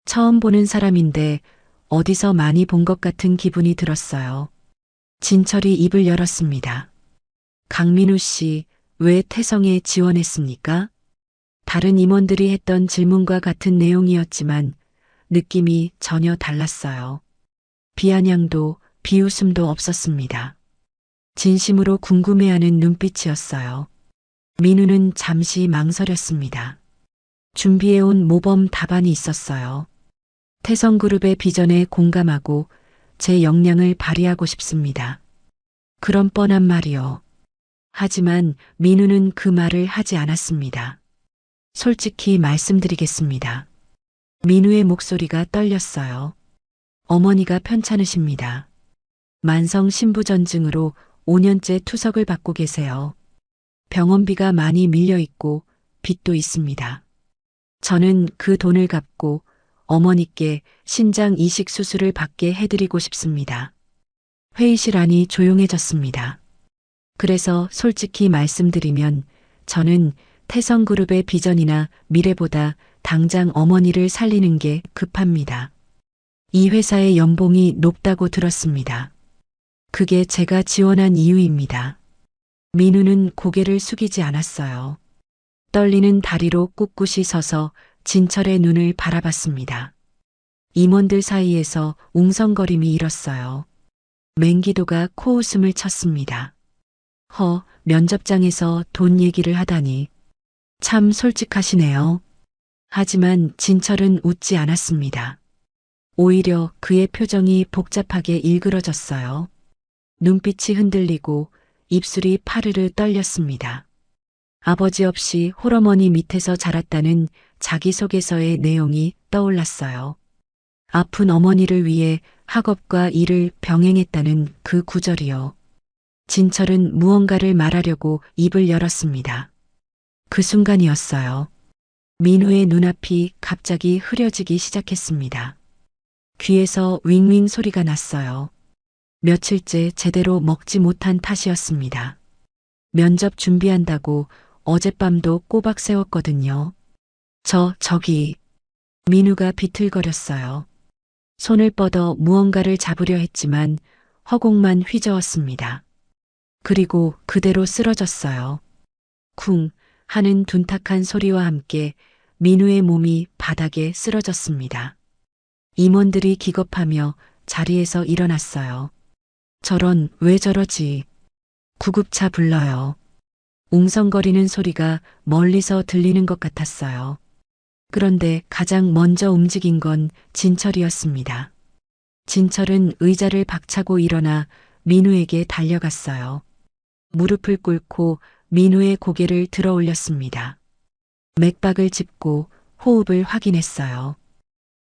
S2: 처음 보는 사람인데 어디서 많이 본 것 같은 기분이 들었어요. 진철이 입을 열었습니다. 강민우 씨, 왜 태성에 지원했습니까? 다른 임원들이 했던 질문과 같은 내용이었지만 느낌이 전혀 달랐어요. 비아냥도 비웃음도 없었습니다. 진심으로 궁금해하는 눈빛이었어요. 민우는 잠시 망설였습니다. 준비해온 모범 답안이 있었어요. 태성그룹의 비전에 공감하고 제 역량을 발휘하고 싶습니다. 그런 뻔한 말이요. 하지만 민우는 그 말을 하지 않았습니다. 솔직히 말씀드리겠습니다. 민우의 목소리가 떨렸어요. 어머니가 편찮으십니다. 만성 신부전증으로 5년째 투석을 받고 계세요. 병원비가 많이 밀려 있고 빚도 있습니다. 저는 그 돈을 갚고 어머니께 신장 이식 수술을 받게 해드리고 싶습니다. 회의실 안이 조용해졌습니다. 그래서 솔직히 말씀드리면 저는 태성그룹의 비전이나 미래보다 당장 어머니를 살리는 게 급합니다. 이 회사의 연봉이 높다고 들었습니다. 그게 제가 지원한 이유입니다. 민우는 고개를 숙이지 않았어요. 떨리는 다리로 꿋꿋이 서서 진철의 눈을 바라봤습니다. 임원들 사이에서 웅성거림이 일었어요. 맹기도가 코웃음을 쳤습니다. 면접장에서 돈 얘기를 하다니. 참 솔직하시네요. 하지만 진철은 웃지 않았습니다. 오히려 그의 표정이 복잡하게 일그러졌어요. 눈빛이 흔들리고 입술이 파르르 떨렸습니다. 아버지 없이 홀어머니 밑에서 자랐다는 자기소개서의 내용이 떠올랐어요. 아픈 어머니를 위해 학업과 일을 병행했다는 그 구절이요. 진철은 무언가를 말하려고 입을 열었습니다. 그 순간이었어요. 민우의 눈앞이 갑자기 흐려지기 시작했습니다. 귀에서 윙윙 소리가 났어요. 며칠째 제대로 먹지 못한 탓이었습니다. 면접 준비한다고 어젯밤도 꼬박 세웠거든요. 저기. 민우가 비틀거렸어요. 손을 뻗어 무언가를 잡으려 했지만 허공만 휘저었습니다. 그리고 그대로 쓰러졌어요. 쿵 하는 둔탁한 소리와 함께 민우의 몸이 바닥에 쓰러졌습니다. 임원들이 기겁하며 자리에서 일어났어요. 저런, 왜 저러지? 구급차 불러요. 웅성거리는 소리가 멀리서 들리는 것 같았어요. 그런데 가장 먼저 움직인 건 진철이었습니다. 진철은 의자를 박차고 일어나 민우에게 달려갔어요. 무릎을 꿇고 민우의 고개를 들어 올렸습니다. 맥박을 짚고 호흡을 확인했어요.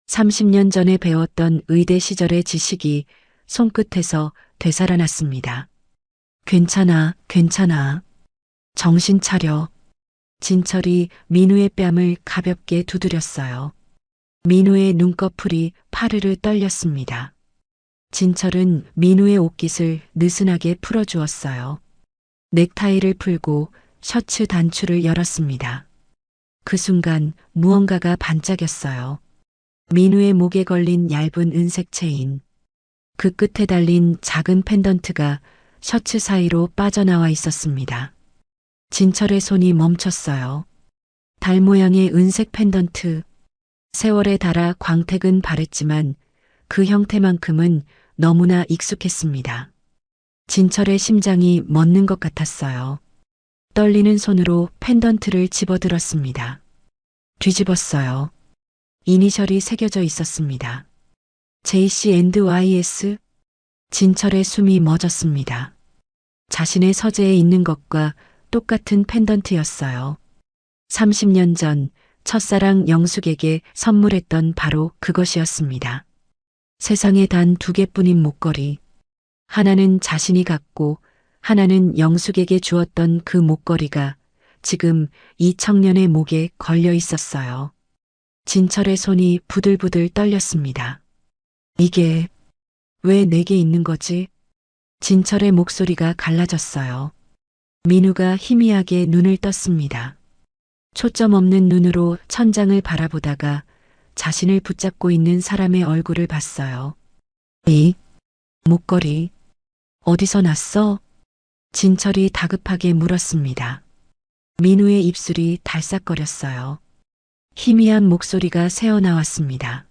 S2: 30년 전에 배웠던 의대 시절의 지식이 손끝에서 되살아났습니다. 괜찮아. 정신 차려. 진철이 민우의 뺨을 가볍게 두드렸어요. 민우의 눈꺼풀이 파르르 떨렸습니다. 진철은 민우의 옷깃을 느슨하게 풀어주었어요. 넥타이를 풀고 셔츠 단추를 열었습니다. 그 순간 무언가가 반짝였어요. 민우의 목에 걸린 얇은 은색 체인. 그 끝에 달린 작은 펜던트가 셔츠 사이로 빠져나와 있었습니다. 진철의 손이 멈췄어요. 달 모양의 은색 펜던트. 세월에 닳아 광택은 바랬지만 그 형태만큼은 너무나 익숙했습니다. 진철의 심장이 멎는 것 같았어요. 떨리는 손으로 펜던트를 집어들었습니다. 뒤집었어요. 이니셜이 새겨져 있었습니다. JC&YS. 진철의 숨이 멎었습니다. 자신의 서재에 있는 것과 똑같은 펜던트였어요. 30년 전 첫사랑 영숙에게 선물했던 바로 그것이었습니다. 세상에 단 2개뿐인 목걸이. 하나는 자신이 갖고 하나는 영숙에게 주었던 그 목걸이가 지금 이 청년의 목에 걸려 있었어요. 진철의 손이 부들부들 떨렸습니다. 이게 왜 내게 있는 거지? 진철의 목소리가 갈라졌어요. 민우가 희미하게 눈을 떴습니다. 초점 없는 눈으로 천장을 바라보다가 자신을 붙잡고 있는 사람의 얼굴을 봤어요. 이 목걸이 어디서 났어? 진철이 다급하게 물었습니다. 민우의 입술이 달싹거렸어요. 희미한 목소리가 새어나왔습니다.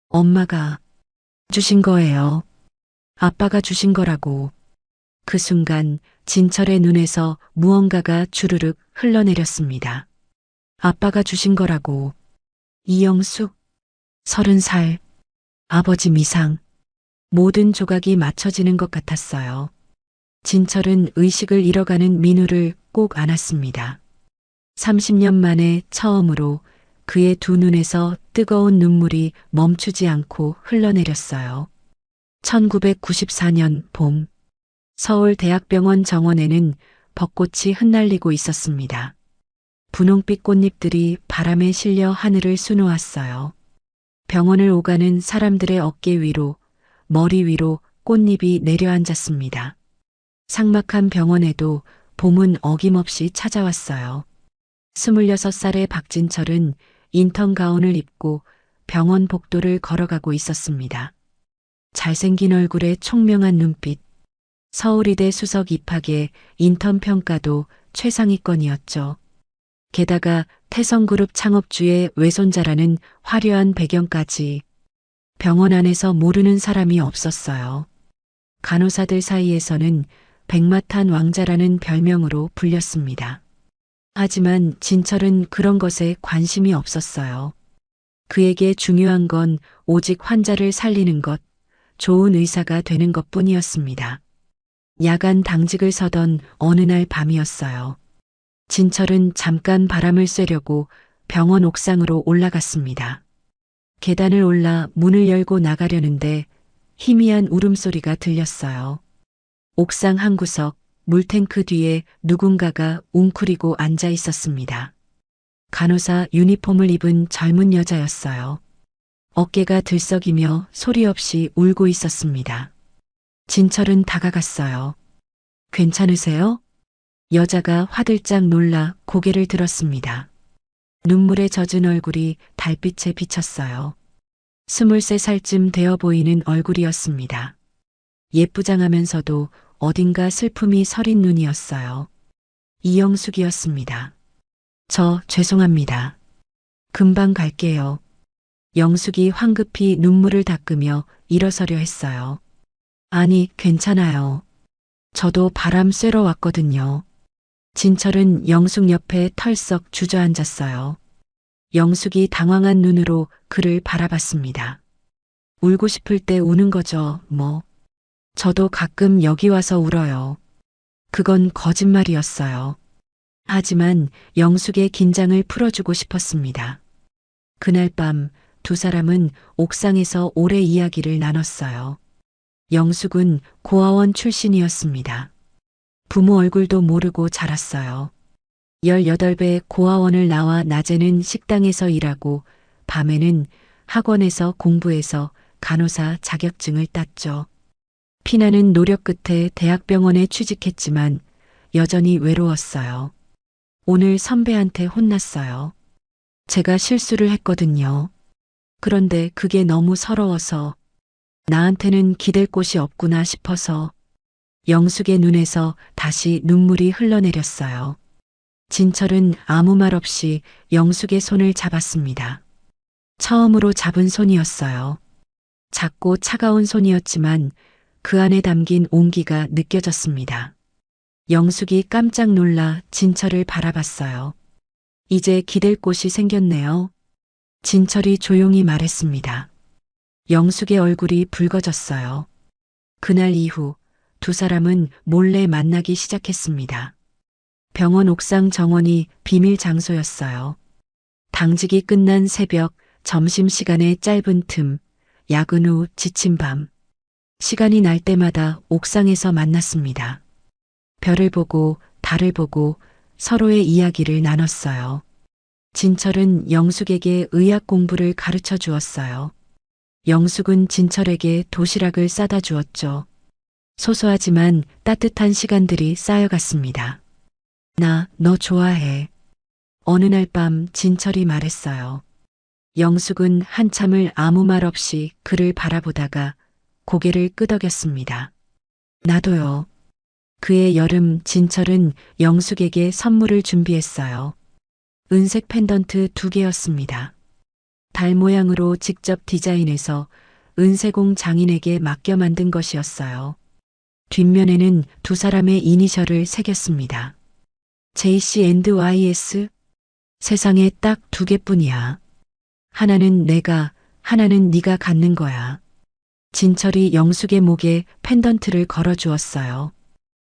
S2: 엄마가 주신 거예요. 아빠가 주신 거라고. 그 순간 진철의 눈에서 무언가가 주르륵 흘러내렸습니다. 아빠가 주신 거라고. 이영숙, 30살, 아버지 미상. 모든 조각이 맞춰지는 것 같았어요. 진철은 의식을 잃어가는 민우를 꼭 안았습니다. 30년 만에 처음으로 그의 두 눈에서 뜨거운 눈물이 멈추지 않고 흘러내렸어요. 1994년 봄, 서울대학병원 정원에는 벚꽃이 흩날리고 있었습니다. 분홍빛 꽃잎들이 바람에 실려 하늘을 수놓았어요. 병원을 오가는 사람들의 어깨 위로, 머리 위로 꽃잎이 내려앉았습니다. 삭막한 병원에도 봄은 어김없이 찾아왔어요. 26살의 박진철은 인턴 가운을 입고 병원 복도를 걸어가고 있었습니다. 잘생긴 얼굴에 총명한 눈빛, 서울의대 수석 입학에 인턴 평가도 최상위권이었죠. 게다가 태성그룹 창업주의 외손자라는 화려한 배경까지. 병원 안에서 모르는 사람이 없었어요. 간호사들 사이에서는 백마탄 왕자라는 별명으로 불렸습니다. 하지만 진철은 그런 것에 관심이 없었어요. 그에게 중요한 건 오직 환자를 살리는 것, 좋은 의사가 되는 것 뿐이었습니다. 야간 당직을 서던 어느 날 밤이었어요. 진철은 잠깐 바람을 쐬려고 병원 옥상으로 올라갔습니다. 계단을 올라 문을 열고 나가려는데 희미한 울음소리가 들렸어요. 옥상 한 구석, 물탱크 뒤에 누군가가 웅크리고 앉아 있었습니다. 간호사 유니폼을 입은 젊은 여자였어요. 어깨가 들썩이며 소리 없이 울고 있었습니다. 진철은 다가갔어요. 괜찮으세요? 여자가 화들짝 놀라 고개를 들었습니다. 눈물에 젖은 얼굴이 달빛에 비쳤어요. 23살쯤 되어 보이는 얼굴이었습니다. 예쁘장하면서도 어딘가 슬픔이 서린 눈이었어요. 이영숙이었습니다. 저 죄송합니다. 금방 갈게요. 영숙이 황급히 눈물을 닦으며 일어서려 했어요. 아니, 괜찮아요. 저도 바람 쐬러 왔거든요. 진철은 영숙 옆에 털썩 주저앉았어요. 영숙이 당황한 눈으로 그를 바라봤습니다. 울고 싶을 때 우는 거죠, 뭐. 저도 가끔 여기 와서 울어요. 그건 거짓말이었어요. 하지만 영숙의 긴장을 풀어주고 싶었습니다. 그날 밤 두 사람은 옥상에서 오래 이야기를 나눴어요. 영숙은 고아원 출신이었습니다. 부모 얼굴도 모르고 자랐어요. 18배 고아원을 나와 낮에는 식당에서 일하고 밤에는 학원에서 공부해서 간호사 자격증을 땄죠. 피나는 노력 끝에 대학병원에 취직했지만 여전히 외로웠어요. 오늘 선배한테 혼났어요. 제가 실수를 했거든요. 그런데 그게 너무 서러워서 나한테는 기댈 곳이 없구나 싶어서 영숙의 눈에서 다시 눈물이 흘러내렸어요. 진철은 아무 말 없이 영숙의 손을 잡았습니다. 처음으로 잡은 손이었어요. 작고 차가운 손이었지만 그 안에 담긴 온기가 느껴졌습니다. 영숙이 깜짝 놀라 진철을 바라봤어요. 이제 기댈 곳이 생겼네요. 진철이 조용히 말했습니다. 영숙의 얼굴이 붉어졌어요. 그날 이후 두 사람은 몰래 만나기 시작했습니다. 병원 옥상 정원이 비밀 장소였어요. 당직이 끝난 새벽, 점심시간의 짧은 틈, 야근 후 지친 밤. 시간이 날 때마다 옥상에서 만났습니다. 별을 보고 달을 보고 서로의 이야기를 나눴어요. 진철은 영숙에게 의학 공부를 가르쳐 주었어요. 영숙은 진철에게 도시락을 싸다 주었죠. 소소하지만 따뜻한 시간들이 쌓여갔습니다. 나 너 좋아해. 어느 날 밤 진철이 말했어요. 영숙은 한참을 아무 말 없이 그를 바라보다가 고개를 끄덕였습니다. 나도요. 그의 여름 진철은 영숙에게 선물을 준비했어요. 은색 펜던트 2개였습니다. 달 모양으로 직접 디자인해서 은세공 장인에게 맡겨 만든 것이었어요. 뒷면에는 두 사람의 이니셜을 새겼습니다. JC&YS? 세상에 딱 2개뿐이야. 하나는 내가, 하나는 네가 갖는 거야. 진철이 영숙의 목에 펜던트를 걸어 주었어요.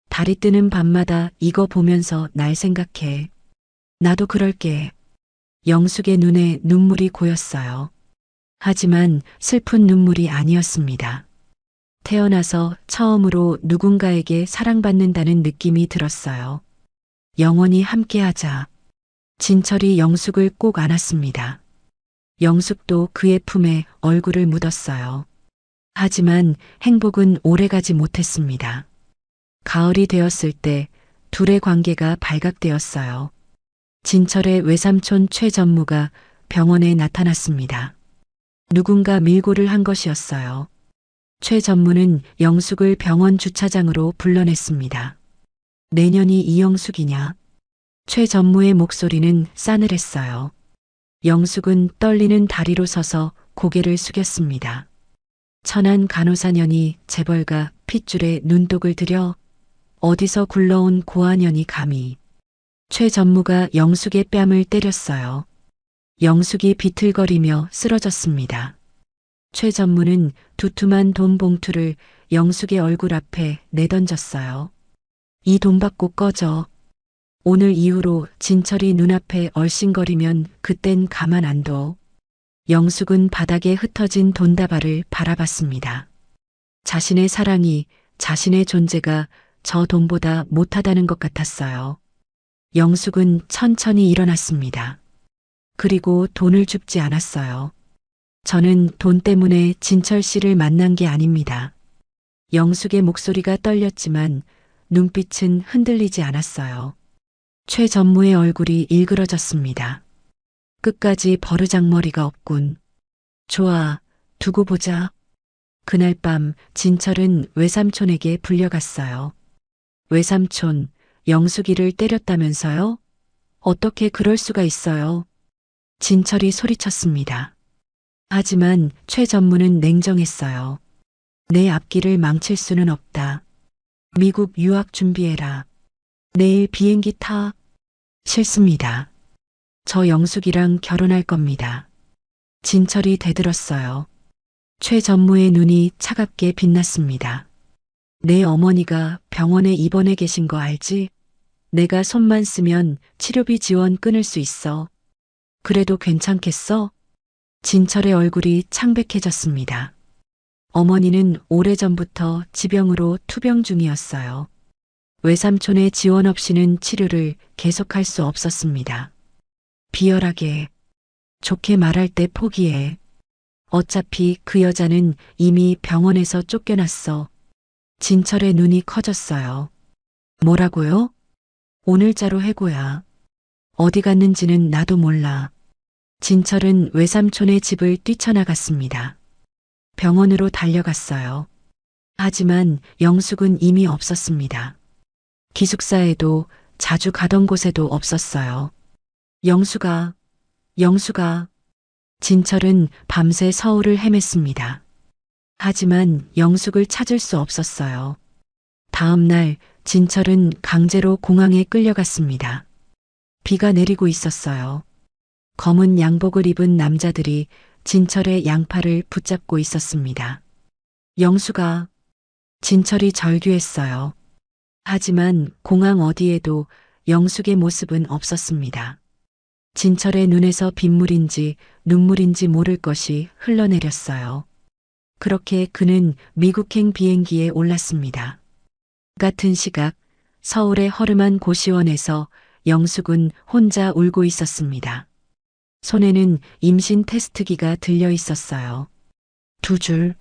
S2: 달이 뜨는 밤마다 이거 보면서 날 생각해. 나도 그럴게. 영숙의 눈에 눈물이 고였어요. 하지만 슬픈 눈물이 아니었습니다. 태어나서 처음으로 누군가에게 사랑받는다는 느낌이 들었어요. 영원히 함께하자. 진철이 영숙을 꼭 안았습니다. 영숙도 그의 품에 얼굴을 묻었어요. 하지만 행복은 오래가지 못했습니다. 가을이 되었을 때 둘의 관계가 발각되었어요. 진철의 외삼촌 최 전무가 병원에 나타났습니다. 누군가 밀고를 한 것이었어요. 최 전무는 영숙을 병원 주차장으로 불러냈습니다. 내년이 이영숙이냐? 최 전무의 목소리는 싸늘했어요. 영숙은 떨리는 다리로 서서 고개를 숙였습니다. 천한 간호사년이 재벌가 핏줄에 눈독을 들여 어디서 굴러온 고아년이 감히. 최 전무가 영숙의 뺨을 때렸어요. 영숙이 비틀거리며 쓰러졌습니다. 최 전무는 두툼한 돈 봉투를 영숙의 얼굴 앞에 내던졌어요. 이 돈 받고 꺼져. 오늘 이후로 진철이 눈앞에 얼씬거리면 그땐 가만 안 둬. 영숙은 바닥에 흩어진 돈다발을 바라봤습니다. 자신의 사랑이, 자신의 존재가 저 돈보다 못하다는 것 같았어요. 영숙은 천천히 일어났습니다. 그리고 돈을 줍지 않았어요. 저는 돈 때문에 진철 씨를 만난 게 아닙니다. 영숙의 목소리가 떨렸지만 눈빛은 흔들리지 않았어요. 최 전무의 얼굴이 일그러졌습니다. 끝까지 버르장머리가 없군. 좋아, 두고 보자. 그날 밤 진철은 외삼촌에게 불려갔어요. 외삼촌, 영숙이를 때렸다면서요? 어떻게 그럴 수가 있어요? 진철이 소리쳤습니다. 하지만 최 전무는 냉정했어요. 내 앞길을 망칠 수는 없다. 미국 유학 준비해라. 내일 비행기 타. 싫습니다. 저 영숙이랑 결혼할 겁니다. 진철이 대들었어요. 최 전무의 눈이 차갑게 빛났습니다. 내 어머니가 병원에 입원해 계신 거 알지? 내가 손만 쓰면 치료비 지원 끊을 수 있어. 그래도 괜찮겠어? 진철의 얼굴이 창백해졌습니다. 어머니는 오래전부터 지병으로 투병 중이었어요. 외삼촌의 지원 없이는 치료를 계속할 수 없었습니다. 비열하게, 좋게 말할 때 포기해. 어차피 그 여자는 이미 병원에서 쫓겨났어. 진철의 눈이 커졌어요. 뭐라고요? 오늘자로 해고야. 어디 갔는지는 나도 몰라. 진철은 외삼촌의 집을 뛰쳐나갔습니다. 병원으로 달려갔어요. 하지만 영숙은 이미 없었습니다. 기숙사에도 자주 가던 곳에도 없었어요. 영숙아, 영숙아. 진철은 밤새 서울을 헤맸습니다. 하지만 영숙을 찾을 수 없었어요. 다음 날 진철은 강제로 공항에 끌려갔습니다. 비가 내리고 있었어요. 검은 양복을 입은 남자들이 진철의 양팔을 붙잡고 있었습니다. 영숙아. 진철이 절규했어요. 하지만 공항 어디에도 영숙의 모습은 없었습니다. 진철의 눈에서 빗물인지 눈물인지 모를 것이 흘러내렸어요. 그렇게 그는 미국행 비행기에 올랐습니다. 같은 시각 서울의 허름한 고시원에서 영숙은 혼자 울고 있었습니다. 손에는 임신 테스트기가 들려 있었어요. 2줄.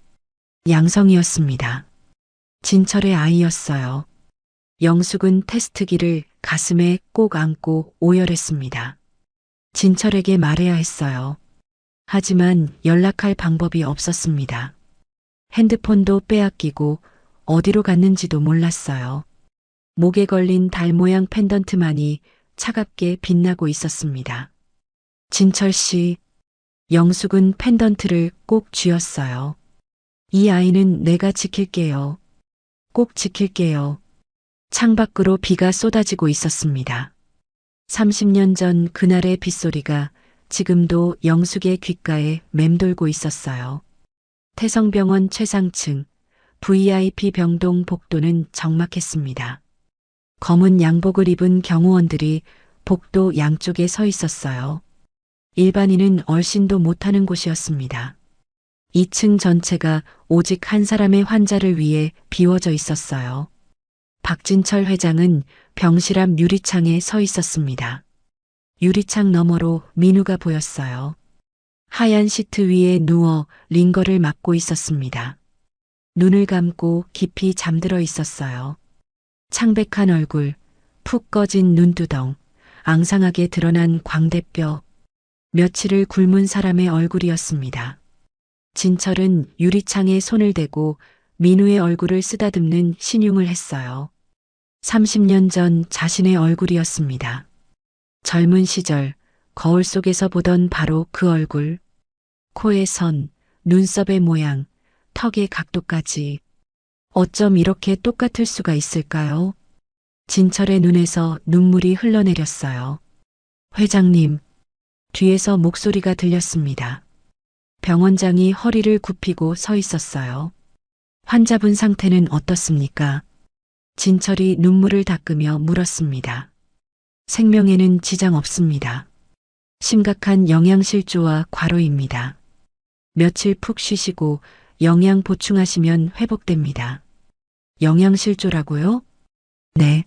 S2: 양성이었습니다. 진철의 아이였어요. 영숙은 테스트기를 가슴에 꼭 안고 오열했습니다. 진철에게 말해야 했어요. 하지만 연락할 방법이 없었습니다. 핸드폰도 빼앗기고 어디로 갔는지도 몰랐어요. 목에 걸린 달 모양 펜던트만이 차갑게 빛나고 있었습니다. 진철 씨, 영숙은 펜던트를 꼭 쥐었어요. 이 아이는 내가 지킬게요. 꼭 지킬게요. 창밖으로 비가 쏟아지고 있었습니다. 30년 전 그날의 빗소리가 지금도 영숙의 귓가에 맴돌고 있었어요. 태성병원 최상층 VIP 병동 복도는 적막했습니다. 검은 양복을 입은 경호원들이 복도 양쪽에 서 있었어요. 일반인은 얼씬도 못하는 곳이었습니다. 2층 전체가 오직 한 사람의 환자를 위해 비워져 있었어요. 박진철 회장은 병실 앞 유리창에 서 있었습니다. 유리창 너머로 민우가 보였어요. 하얀 시트 위에 누워 링거를 맞고 있었습니다. 눈을 감고 깊이 잠들어 있었어요. 창백한 얼굴, 푹 꺼진 눈두덩, 앙상하게 드러난 광대뼈, 며칠을 굶은 사람의 얼굴이었습니다. 진철은 유리창에 손을 대고 민우의 얼굴을 쓰다듬는 신용을 했어요. 30년 전 자신의 얼굴이었습니다. 젊은 시절 거울 속에서 보던 바로 그 얼굴. 코의 선, 눈썹의 모양, 턱의 각도까지. 어쩜 이렇게 똑같을 수가 있을까요? 진철의 눈에서 눈물이 흘러내렸어요. 회장님, 뒤에서 목소리가 들렸습니다. 병원장이 허리를 굽히고 서 있었어요. 환자분 상태는 어떻습니까? 진철이 눈물을 닦으며 물었습니다. 생명에는 지장 없습니다. 심각한 영양실조와 과로입니다. 며칠 푹 쉬시고 영양 보충하시면 회복됩니다. 영양실조라고요? 네.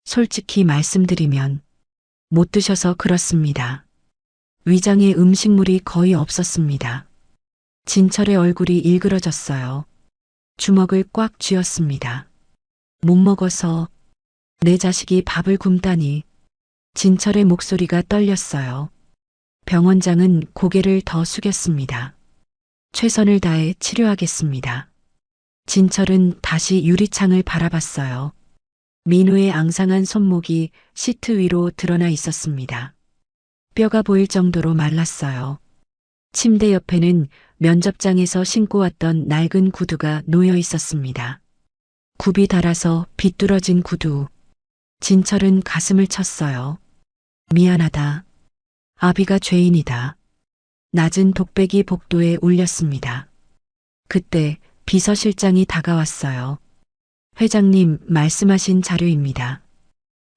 S2: 솔직히 말씀드리면 못 드셔서 그렇습니다. 위장에 음식물이 거의 없었습니다. 진철의 얼굴이 일그러졌어요. 주먹을 꽉 쥐었습니다. 못 먹어서 내 자식이 밥을 굶다니. 진철의 목소리가 떨렸어요. 병원장은 고개를 더 숙였습니다. 최선을 다해 치료하겠습니다. 진철은 다시 유리창을 바라봤어요. 민우의 앙상한 손목이 시트 위로 드러나 있었습니다. 뼈가 보일 정도로 말랐어요. 침대 옆에는 면접장에서 신고 왔던 낡은 구두가 놓여 있었습니다. 굽이 닳아서 비뚤어진 구두. 진철은 가슴을 쳤어요. 미안하다. 아비가 죄인이다. 낮은 독배기 복도에 울렸습니다. 그때 비서실장이 다가왔어요. 회장님 말씀하신 자료입니다.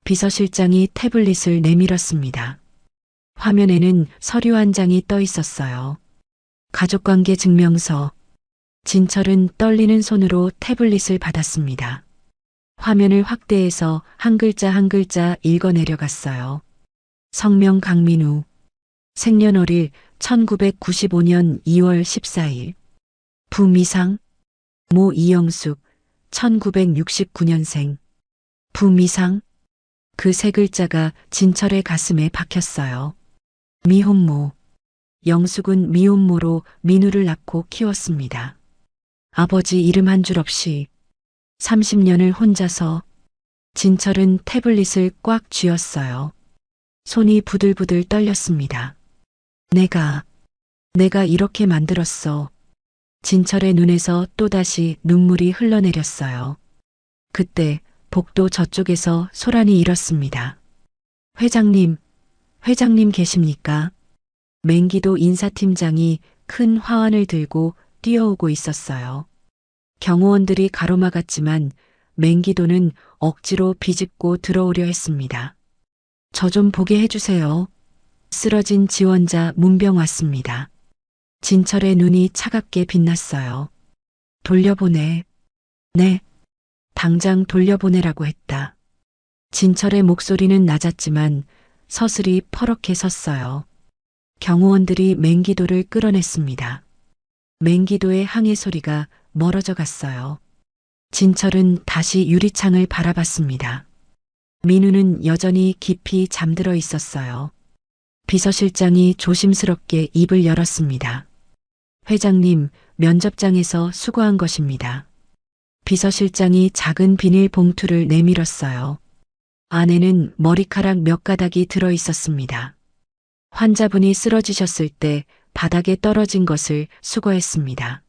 S2: 비서실장이 태블릿을 내밀었습니다. 화면에는 서류 한 장이 떠 있었어요. 가족관계 증명서. 진철은 떨리는 손으로 태블릿을 받았습니다. 화면을 확대해서 한 글자 한 글자 읽어 내려갔어요. 성명 강민우. 생년월일 1995년 2월 14일. 부미상. 모 이영숙. 1969년생. 부미상. 그 세 글자가 진철의 가슴에 박혔어요. 미혼모. 영숙은 미혼모로 민우를 낳고 키웠습니다. 아버지 이름 한 줄 없이 30년을 혼자서. 진철은 태블릿을 꽉 쥐었어요. 손이 부들부들 떨렸습니다. 내가 이렇게 만들었어. 진철의 눈에서 또다시 눈물이 흘러내렸어요. 그때 복도 저쪽에서 소란이 일었습니다. 회장님 계십니까? 맹기도 인사팀장이 큰 화환을 들고 뛰어오고 있었어요. 경호원들이 가로막았지만 맹기도는 억지로 비집고 들어오려 했습니다. 저 좀 보게 해주세요. 쓰러진 지원자 문병 왔습니다. 진철의 눈이 차갑게 빛났어요. 돌려보내. 네. 당장 돌려보내라고 했다. 진철의 목소리는 낮았지만 서슬이 퍼렇게 섰어요. 경호원들이 맹기도를 끌어냈습니다. 맹기도의 항해 소리가 멀어져 갔어요. 진철은 다시 유리창을 바라봤습니다. 민우는 여전히 깊이 잠들어 있었어요. 비서실장이 조심스럽게 입을 열었습니다. 회장님, 면접장에서 수고한 것입니다. 비서실장이 작은 비닐 봉투를 내밀었어요. 안에는 머리카락 몇 가닥이 들어 있었습니다. 환자분이 쓰러지셨을 때 바닥에 떨어진 것을 수거했습니다.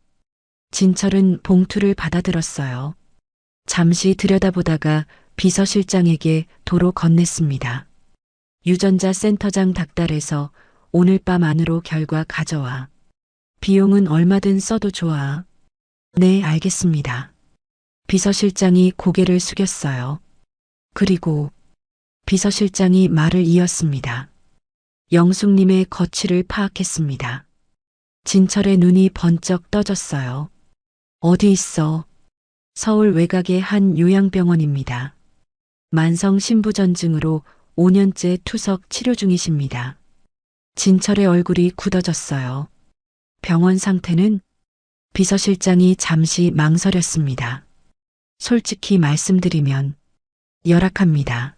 S2: 진철은 봉투를 받아들었어요. 잠시 들여다보다가 비서실장에게 도로 건넸습니다. 유전자 센터장 닥달해서 오늘 밤 안으로 결과 가져와. 비용은 얼마든 써도 좋아. 네, 알겠습니다. 비서실장이 고개를 숙였어요. 그리고 비서실장이 말을 이었습니다. 영숙님의 거취를 파악했습니다. 진철의 눈이 번쩍 떠졌어요. 어디 있어? 서울 외곽의 한 요양병원입니다. 만성 신부전증으로 5년째 투석 치료 중이십니다. 진철의 얼굴이 굳어졌어요. 병원 상태는? 비서실장이 잠시 망설였습니다. 솔직히 말씀드리면 열악합니다.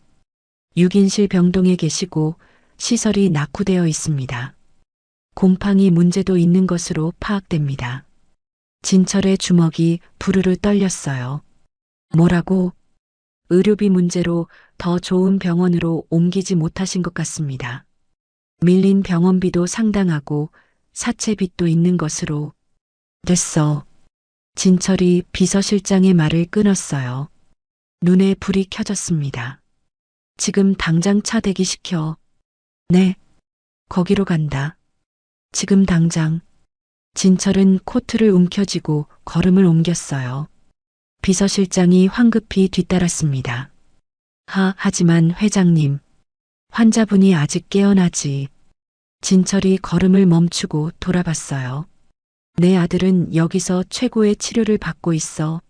S2: 6인실 병동에 계시고 시설이 낙후되어 있습니다. 곰팡이 문제도 있는 것으로 파악됩니다. 진철의 주먹이 부르르 떨렸어요. 뭐라고? 의료비 문제로 더 좋은 병원으로 옮기지 못하신 것 같습니다. 밀린 병원비도 상당하고 사채빚도 있는 것으로. 됐어. 진철이 비서실장의 말을 끊었어요. 눈에 불이 켜졌습니다. 지금 당장 차 대기시켜. 네. 거기로 간다. 지금 당장. 진철은 코트를 움켜쥐고 걸음을 옮겼어요. 비서실장이 황급히 뒤따랐습니다. 하지만 회장님, 환자분이 아직 깨어나지. 진철이 걸음을 멈추고 돌아봤어요. 내 아들은 여기서 최고의 치료를 받고 있어.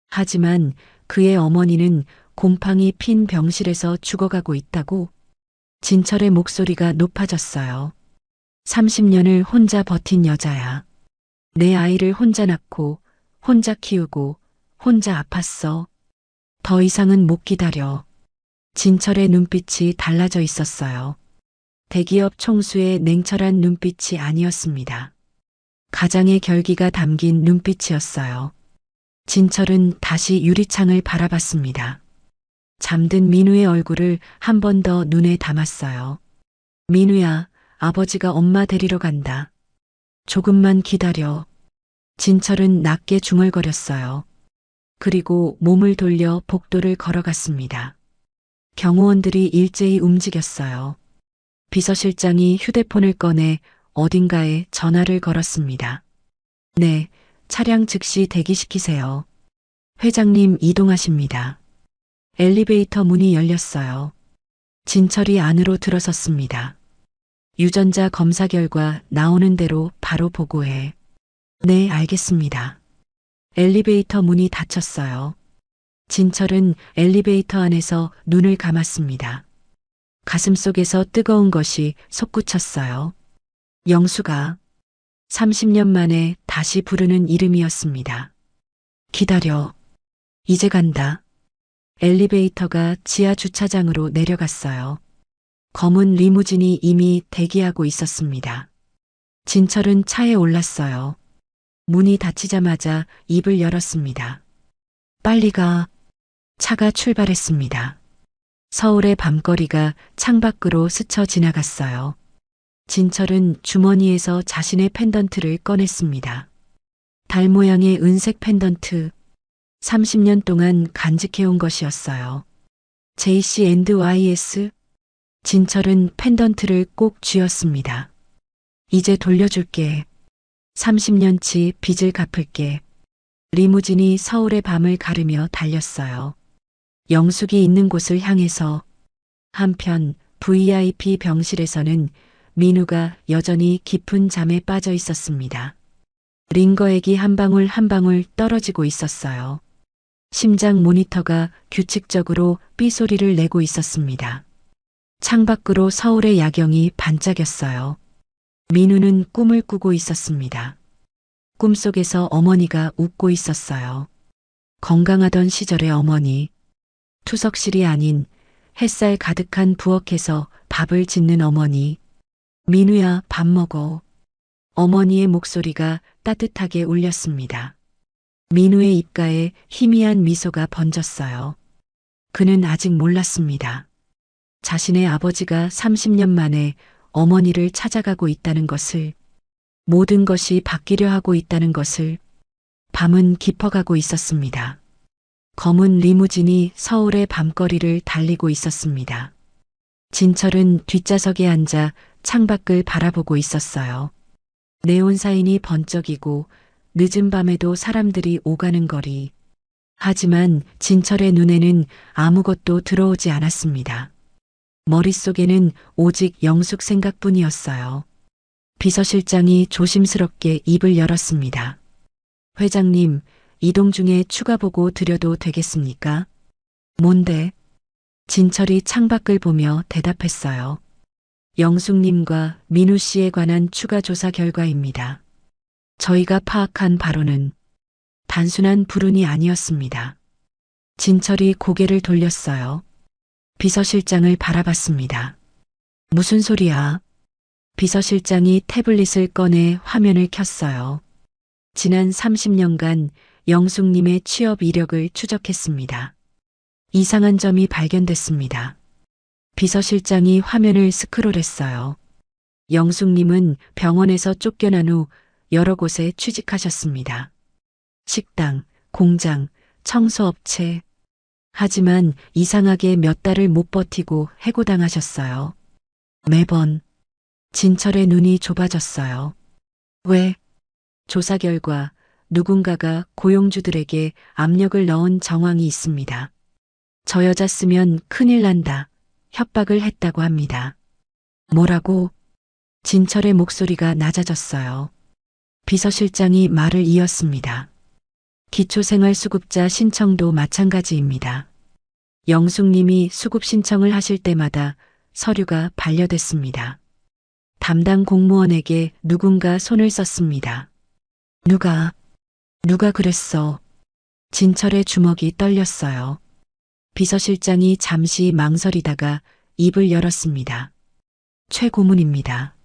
S2: 하지만 그의 어머니는 곰팡이 핀 병실에서 죽어가고 있다고. 진철의 목소리가 높아졌어요. 30년을 혼자 버틴 여자야. 내 아이를 혼자 낳고, 혼자 키우고, 혼자 아팠어. 더 이상은 못 기다려. 진철의 눈빛이 달라져 있었어요. 대기업 총수의 냉철한 눈빛이 아니었습니다. 가장의 결기가 담긴 눈빛이었어요. 진철은 다시 유리창을 바라봤습니다. 잠든 민우의 얼굴을 한 번 더 눈에 담았어요. 민우야, 아버지가 엄마 데리러 간다. 조금만 기다려. 진철은 낮게 중얼거렸어요. 그리고 몸을 돌려 복도를 걸어갔습니다. 경호원들이 일제히 움직였어요. 비서실장이 휴대폰을 꺼내 어딘가에 전화를 걸었습니다. 네, 차량 즉시 대기시키세요. 회장님 이동하십니다. 엘리베이터 문이 열렸어요. 진철이 안으로 들어섰습니다. 유전자 검사 결과 나오는 대로 바로 보고해. 네, 알겠습니다. 엘리베이터 문이 닫혔어요. 진철은 엘리베이터 안에서 눈을 감았습니다. 가슴속에서 뜨거운 것이 솟구쳤어요. 영수가 30년 만에 다시 부르는 이름이었습니다. 기다려. 이제 간다. 엘리베이터가 지하 주차장으로 내려갔어요. 검은 리무진이 이미 대기하고 있었습니다. 진철은 차에 올랐어요. 문이 닫히자마자 입을 열었습니다. 빨리 가. 차가 출발했습니다. 서울의 밤거리가 창밖으로 스쳐 지나갔어요. 진철은 주머니에서 자신의 펜던트를 꺼냈습니다. 달 모양의 은색 펜던트. 30년 동안 간직해온 것이었어요. JC&YS. 진철은 펜던트를 꼭 쥐었습니다. 이제 돌려줄게. 30년치 빚을 갚을게. 리무진이 서울의 밤을 가르며 달렸어요. 영숙이 있는 곳을 향해서. 한편 VIP 병실에서는 민우가 여전히 깊은 잠에 빠져 있었습니다. 링거액이 한 방울 한 방울 떨어지고 있었어요. 심장 모니터가 규칙적으로 삐소리를 내고 있었습니다. 창밖으로 서울의 야경이 반짝였어요. 민우는 꿈을 꾸고 있었습니다. 꿈속에서 어머니가 웃고 있었어요. 건강하던 시절의 어머니. 투석실이 아닌 햇살 가득한 부엌에서 밥을 짓는 어머니. 민우야, 밥 먹어. 어머니의 목소리가 따뜻하게 울렸습니다. 민우의 입가에 희미한 미소가 번졌어요. 그는 아직 몰랐습니다. 자신의 아버지가 30년 만에 어머니를 찾아가고 있다는 것을, 모든 것이 바뀌려 하고 있다는 것을. 밤은 깊어가고 있었습니다. 검은 리무진이 서울의 밤거리를 달리고 있었습니다. 진철은 뒷좌석에 앉아 창밖을 바라보고 있었어요. 네온사인이 번쩍이고 늦은 밤에도 사람들이 오가는 거리. 하지만 진철의 눈에는 아무것도 들어오지 않았습니다. 머릿속에는 오직 영숙 생각뿐이었어요. 비서실장이 조심스럽게 입을 열었습니다. 회장님, 이동 중에 추가 보고 드려도 되겠습니까? 뭔데? 진철이 창밖을 보며 대답했어요. 영숙님과 민우 씨에 관한 추가 조사 결과입니다. 저희가 파악한 바로는 단순한 불운이 아니었습니다. 진철이 고개를 돌렸어요. 비서실장을 바라봤습니다. 무슨 소리야? 비서실장이 태블릿을 꺼내 화면을 켰어요. 지난 30년간 영숙님의 취업 이력을 추적했습니다. 이상한 점이 발견됐습니다. 비서실장이 화면을 스크롤했어요. 영숙님은 병원에서 쫓겨난 후 여러 곳에 취직하셨습니다. 식당, 공장, 청소업체. 하지만 이상하게 몇 달을 못 버티고 해고당하셨어요. 매번 진철의 눈이 좁아졌어요. 왜? 조사 결과 누군가가 고용주들에게 압력을 넣은 정황이 있습니다. 저 여자 쓰면 큰일 난다. 협박을 했다고 합니다. 뭐라고? 진철의 목소리가 낮아졌어요. 비서실장이 말을 이었습니다. 기초생활수급자 신청도 마찬가지입니다. 영숙님이 수급 신청을 하실 때마다 서류가 반려됐습니다. 담당 공무원에게 누군가 손을 썼습니다. 누가 그랬어? 진철의 주먹이 떨렸어요. 비서실장이 잠시 망설이다가 입을 열었습니다. 최 고문입니다.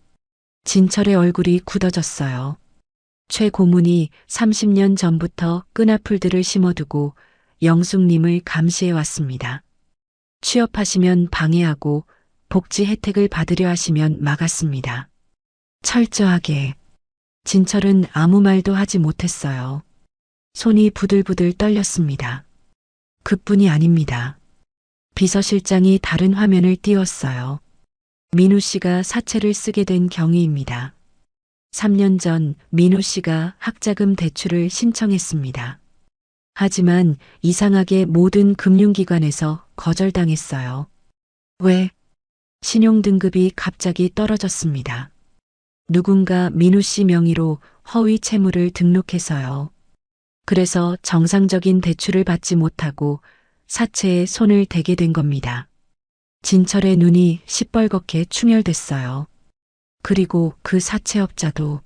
S2: 진철의 얼굴이 굳어졌어요. 최 고문이 30년 전부터 끈앞풀들을 심어두고 영숙님을 감시해 왔습니다. 취업하시면 방해하고 복지 혜택을 받으려 하시면 막았습니다. 철저하게. 진철은 아무 말도 하지 못했어요. 손이 부들부들 떨렸습니다. 그뿐이 아닙니다. 비서실장이 다른 화면을 띄웠어요. 민우 씨가 사채를 쓰게 된 경위입니다. 3년 전 민우 씨가 학자금 대출을 신청했습니다. 하지만 이상하게 모든 금융기관에서 거절당했어요. 왜? 신용등급이 갑자기 떨어졌습니다. 누군가 민우 씨 명의로 허위 채무를 등록해서요. 그래서 정상적인 대출을 받지 못하고 사채에 손을 대게 된 겁니다. 진철의 눈이 시뻘겋게 충혈됐어요. 그리고 그 사채업자도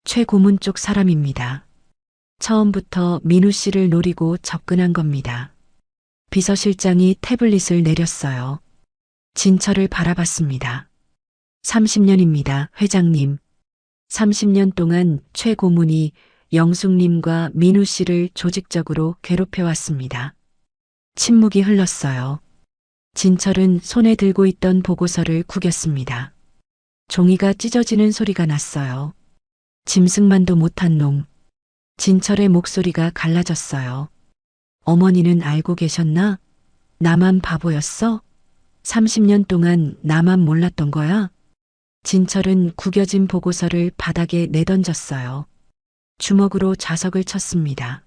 S2: 최 고문 쪽 사람입니다. 처음부터 민우 씨를 노리고 접근한 겁니다. 비서실장이 태블릿을 내렸어요. 진철을 바라봤습니다. 30년입니다, 회장님. 30년 동안 최 고문이 영숙님과 민우 씨를 조직적으로 괴롭혀왔습니다. 침묵이 흘렀어요. 진철은 손에 들고 있던 보고서를 구겼습니다. 종이가 찢어지는 소리가 났어요. 짐승만도 못한 놈. 진철의 목소리가 갈라졌어요. 어머니는 알고 계셨나? 나만 바보였어? 30년 동안 나만 몰랐던 거야? 진철은 구겨진 보고서를 바닥에 내던졌어요. 주먹으로 좌석을 쳤습니다.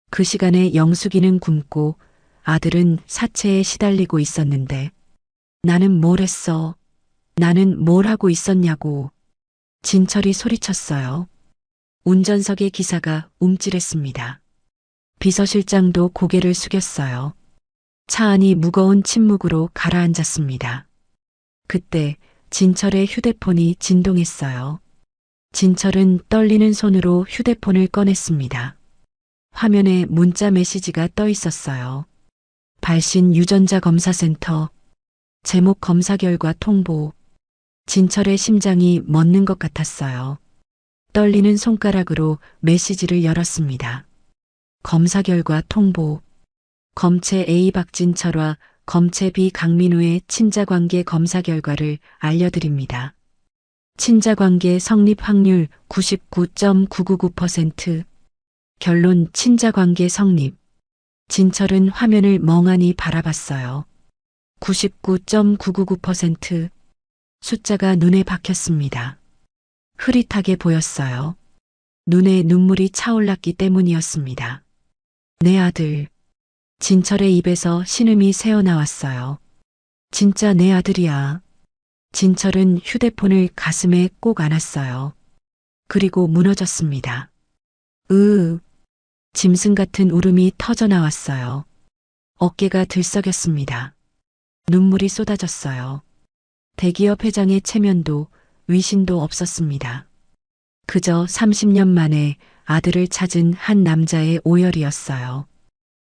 S2: 그 시간에 영숙이는 굶고 아들은 사채에 시달리고 있었는데 나는 뭘 했어? 나는 뭘 하고 있었냐고. 진철이 소리쳤어요. 운전석의 기사가 움찔했습니다. 비서실장도 고개를 숙였어요. 차 안이 무거운 침묵으로 가라앉았습니다. 그때 진철의 휴대폰이 진동했어요. 진철은 떨리는 손으로 휴대폰을 꺼냈습니다. 화면에 문자 메시지가 떠 있었어요. 발신 유전자 검사센터. 제목 검사 결과 통보. 진철의 심장이 멎는 것 같았어요. 떨리는 손가락으로 메시지를 열었습니다. 검사 결과 통보. 검체 A 박진철과 검체 B 강민우의 친자관계 검사 결과를 알려드립니다. 친자관계 성립 확률 99.999%. 결론 친자관계 성립. 진철은 화면을 멍하니 바라봤어요. 99.999%. 숫자가 눈에 박혔습니다. 흐릿하게 보였어요. 눈에 눈물이 차올랐기 때문이었습니다. 내 아들. 진철의 입에서 신음이 새어나왔어요. 진짜 내 아들이야. 진철은 휴대폰을 가슴에 꼭 안았어요. 그리고 무너졌습니다. 짐승 같은 울음이 터져나왔어요. 어깨가 들썩였습니다. 눈물이 쏟아졌어요. 대기업 회장의 체면도 위신도 없었습니다. 그저 30년 만에 아들을 찾은 한 남자의 오열이었어요.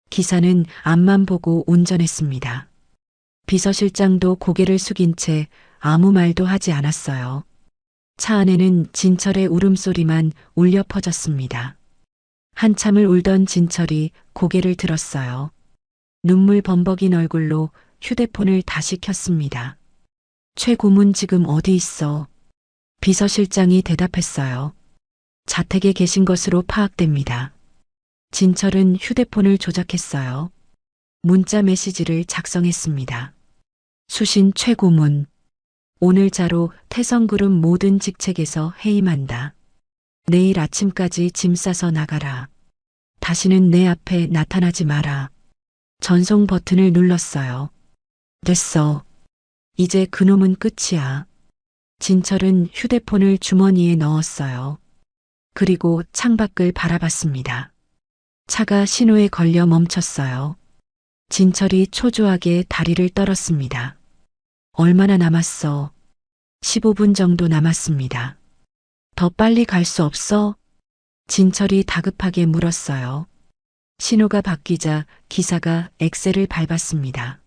S2: 기사는 앞만 보고 운전했습니다. 비서실장도 고개를 숙인 채 아무 말도 하지 않았어요. 차 안에는 진철의 울음소리만 울려 퍼졌습니다. 한참을 울던 진철이 고개를 들었어요. 눈물 범벅인 얼굴로 휴대폰을 다시 켰습니다. 최 고문 지금 어디 있어? 비서실장이 대답했어요. 자택에 계신 것으로 파악됩니다. 진철은 휴대폰을 조작했어요. 문자 메시지를 작성했습니다. 수신 최 고문. 오늘자로 태성그룹 모든 직책에서 해임한다. 내일 아침까지 짐 싸서 나가라. 다시는 내 앞에 나타나지 마라. 전송 버튼을 눌렀어요. 됐어. 이제 그놈은 끝이야. 진철은 휴대폰을 주머니에 넣었어요. 그리고 창밖을 바라봤습니다. 차가 신호에 걸려 멈췄어요. 진철이 초조하게 다리를 떨었습니다. 얼마나 남았어? 15분 정도 남았습니다. 더 빨리 갈 수 없어? 진철이 다급하게 물었어요. 신호가 바뀌자 기사가 엑셀을 밟았습니다.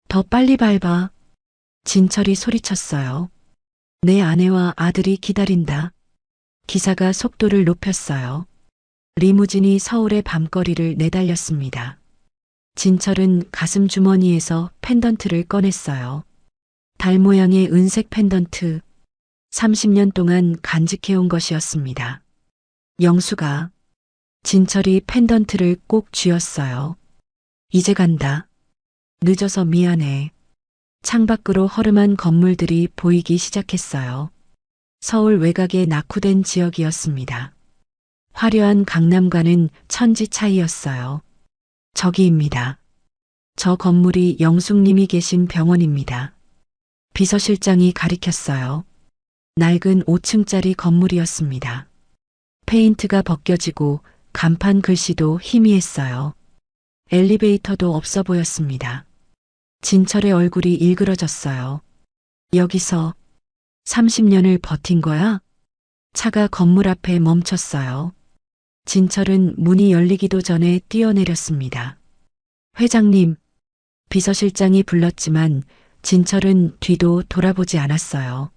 S2: 더 빨리 밟아. 진철이 소리쳤어요. 내 아내와 아들이 기다린다. 기사가 속도를 높였어요. 리무진이 서울의 밤거리를 내달렸습니다. 진철은 가슴 주머니에서 펜던트를 꺼냈어요. 달 모양의 은색 펜던트. 30년 동안 간직해온 것이었습니다. 영수가. 진철이 펜던트를 꼭 쥐었어요. 이제 간다. 늦어서 미안해. 창밖으로 허름한 건물들이 보이기 시작했어요. 서울 외곽의 낙후된 지역이었습니다. 화려한 강남과는 천지 차이였어요. 저기입니다. 저 건물이 영숙님이 계신 병원입니다. 비서실장이 가리켰어요. 낡은 5층짜리 건물이었습니다. 페인트가 벗겨지고 간판 글씨도 희미했어요. 엘리베이터도 없어 보였습니다. 진철의 얼굴이 일그러졌어요. 여기서 30년을 버틴 거야? 차가 건물 앞에 멈췄어요. 진철은 문이 열리기도 전에 뛰어내렸습니다. 회장님, 비서실장이 불렀지만 진철은 뒤도 돌아보지 않았어요.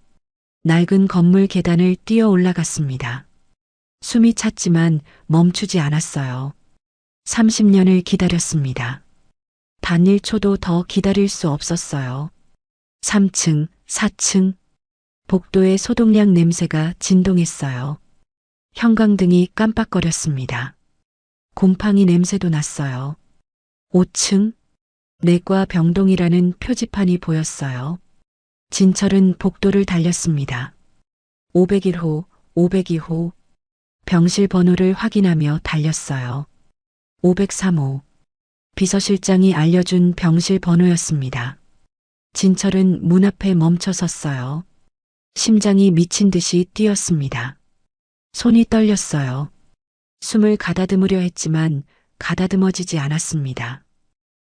S2: 낡은 건물 계단을 뛰어 올라갔습니다. 숨이 찼지만 멈추지 않았어요. 30년을 기다렸습니다. 단 1초도 더 기다릴 수 없었어요. 3층, 4층. 복도의 소독약 냄새가 진동했어요. 형광등이 깜빡거렸습니다. 곰팡이 냄새도 났어요. 5층. 내과 병동이라는 표지판이 보였어요. 진철은 복도를 달렸습니다. 501호, 502호. 병실 번호를 확인하며 달렸어요. 503호. 비서실장이 알려준 병실 번호였습니다. 진철은 문 앞에 멈춰 섰어요. 심장이 미친 듯이 뛰었습니다. 손이 떨렸어요. 숨을 가다듬으려 했지만 가다듬어지지 않았습니다.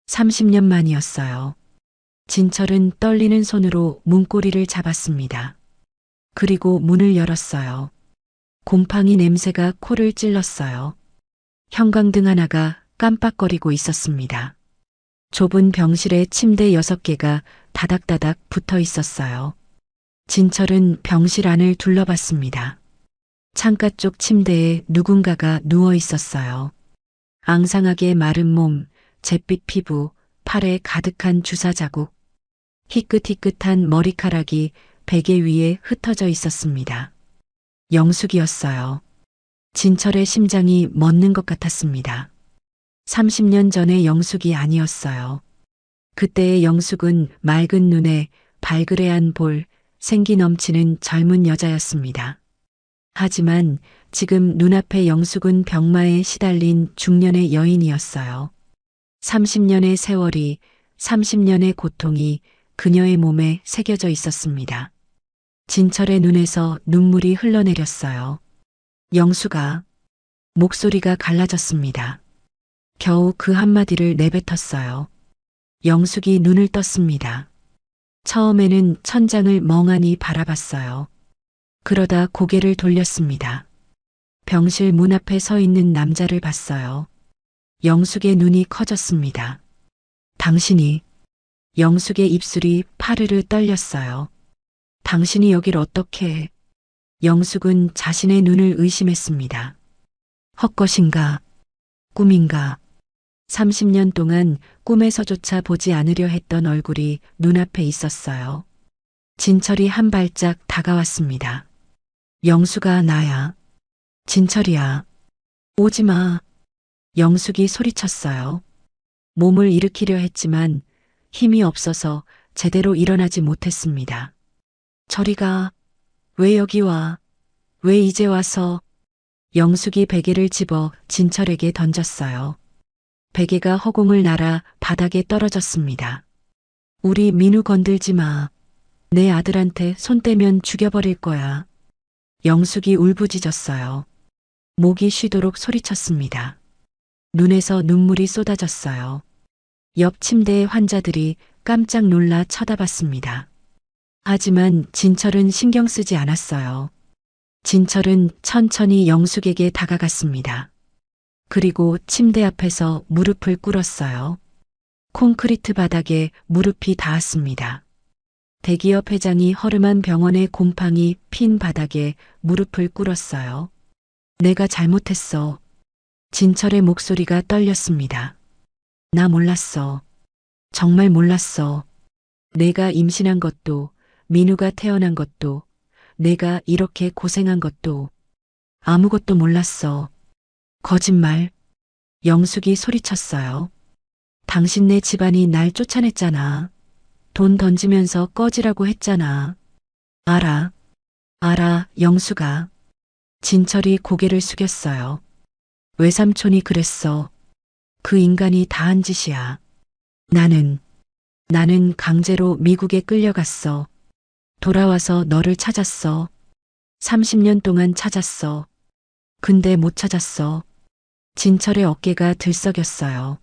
S2: 30년 만이었어요. 진철은 떨리는 손으로 문고리를 잡았습니다. 그리고 문을 열었어요. 곰팡이 냄새가 코를 찔렀어요. 형광등 하나가 깜빡거리고 있었습니다. 좁은 병실에 침대 6개가 다닥다닥 붙어 있었어요. 진철은 병실 안을 둘러봤습니다. 창가 쪽 침대에 누군가가 누워 있었어요. 앙상하게 마른 몸, 잿빛 피부, 팔에 가득한 주사 자국, 희끗희끗한 머리카락이 베개 위에 흩어져 있었습니다. 영숙이었어요. 진철의 심장이 멎는 것 같았습니다. 30년 전의 영숙이 아니었어요. 그때의 영숙은 맑은 눈에 발그레한 볼, 생기 넘치는 젊은 여자였습니다. 하지만 지금 눈앞의 영숙은 병마에 시달린 중년의 여인이었어요. 30년의 세월이, 30년의 고통이 그녀의 몸에 새겨져 있었습니다. 진철의 눈에서 눈물이 흘러내렸어요. 영수가. 목소리가 갈라졌습니다. 겨우 그 한마디를 내뱉었어요. 영숙이 눈을 떴습니다. 처음에는 천장을 멍하니 바라봤어요. 그러다 고개를 돌렸습니다. 병실 문 앞에 서 있는 남자를 봤어요. 영숙의 눈이 커졌습니다. 당신이. 영숙의 입술이 파르르 떨렸어요. 당신이 여길 어떻게 해? 영숙은 자신의 눈을 의심했습니다. 헛것인가? 꿈인가? 30년 동안 꿈에서조차 보지 않으려 했던 얼굴이 눈앞에 있었어요. 진철이 한 발짝 다가왔습니다. 영수가 나야. 진철이야. 오지 마. 영숙이 소리쳤어요. 몸을 일으키려 했지만 힘이 없어서 제대로 일어나지 못했습니다. 저리 가. 왜 여기 와? 왜 이제 와서? 영숙이 베개를 집어 진철에게 던졌어요. 베개가 허공을 날아 바닥에 떨어졌습니다. 우리 민우 건들지 마. 내 아들한테 손 떼면 죽여버릴 거야. 영숙이 울부짖었어요. 목이 쉬도록 소리쳤습니다. 눈에서 눈물이 쏟아졌어요. 옆 침대의 환자들이 깜짝 놀라 쳐다봤습니다. 하지만 진철은 신경 쓰지 않았어요. 진철은 천천히 영숙에게 다가갔습니다. 그리고 침대 앞에서 무릎을 꿇었어요. 콘크리트 바닥에 무릎이 닿았습니다. 대기업 회장이 허름한 병원의 곰팡이 핀 바닥에 무릎을 꿇었어요. 내가 잘못했어. 진철의 목소리가 떨렸습니다. 나 몰랐어. 정말 몰랐어. 내가 임신한 것도, 민우가 태어난 것도, 내가 이렇게 고생한 것도, 아무것도 몰랐어. 거짓말. 영숙이 소리쳤어요. 당신네 집안이 날 쫓아냈잖아. 돈 던지면서 꺼지라고 했잖아. 알아. 알아, 영숙아. 진철이 고개를 숙였어요. 외삼촌이 그랬어. 그 인간이 다 한 짓이야. 나는 강제로 미국에 끌려갔어. 돌아와서 너를 찾았어. 30년 동안 찾았어. 근데 못 찾았어. 진철의 어깨가 들썩였어요.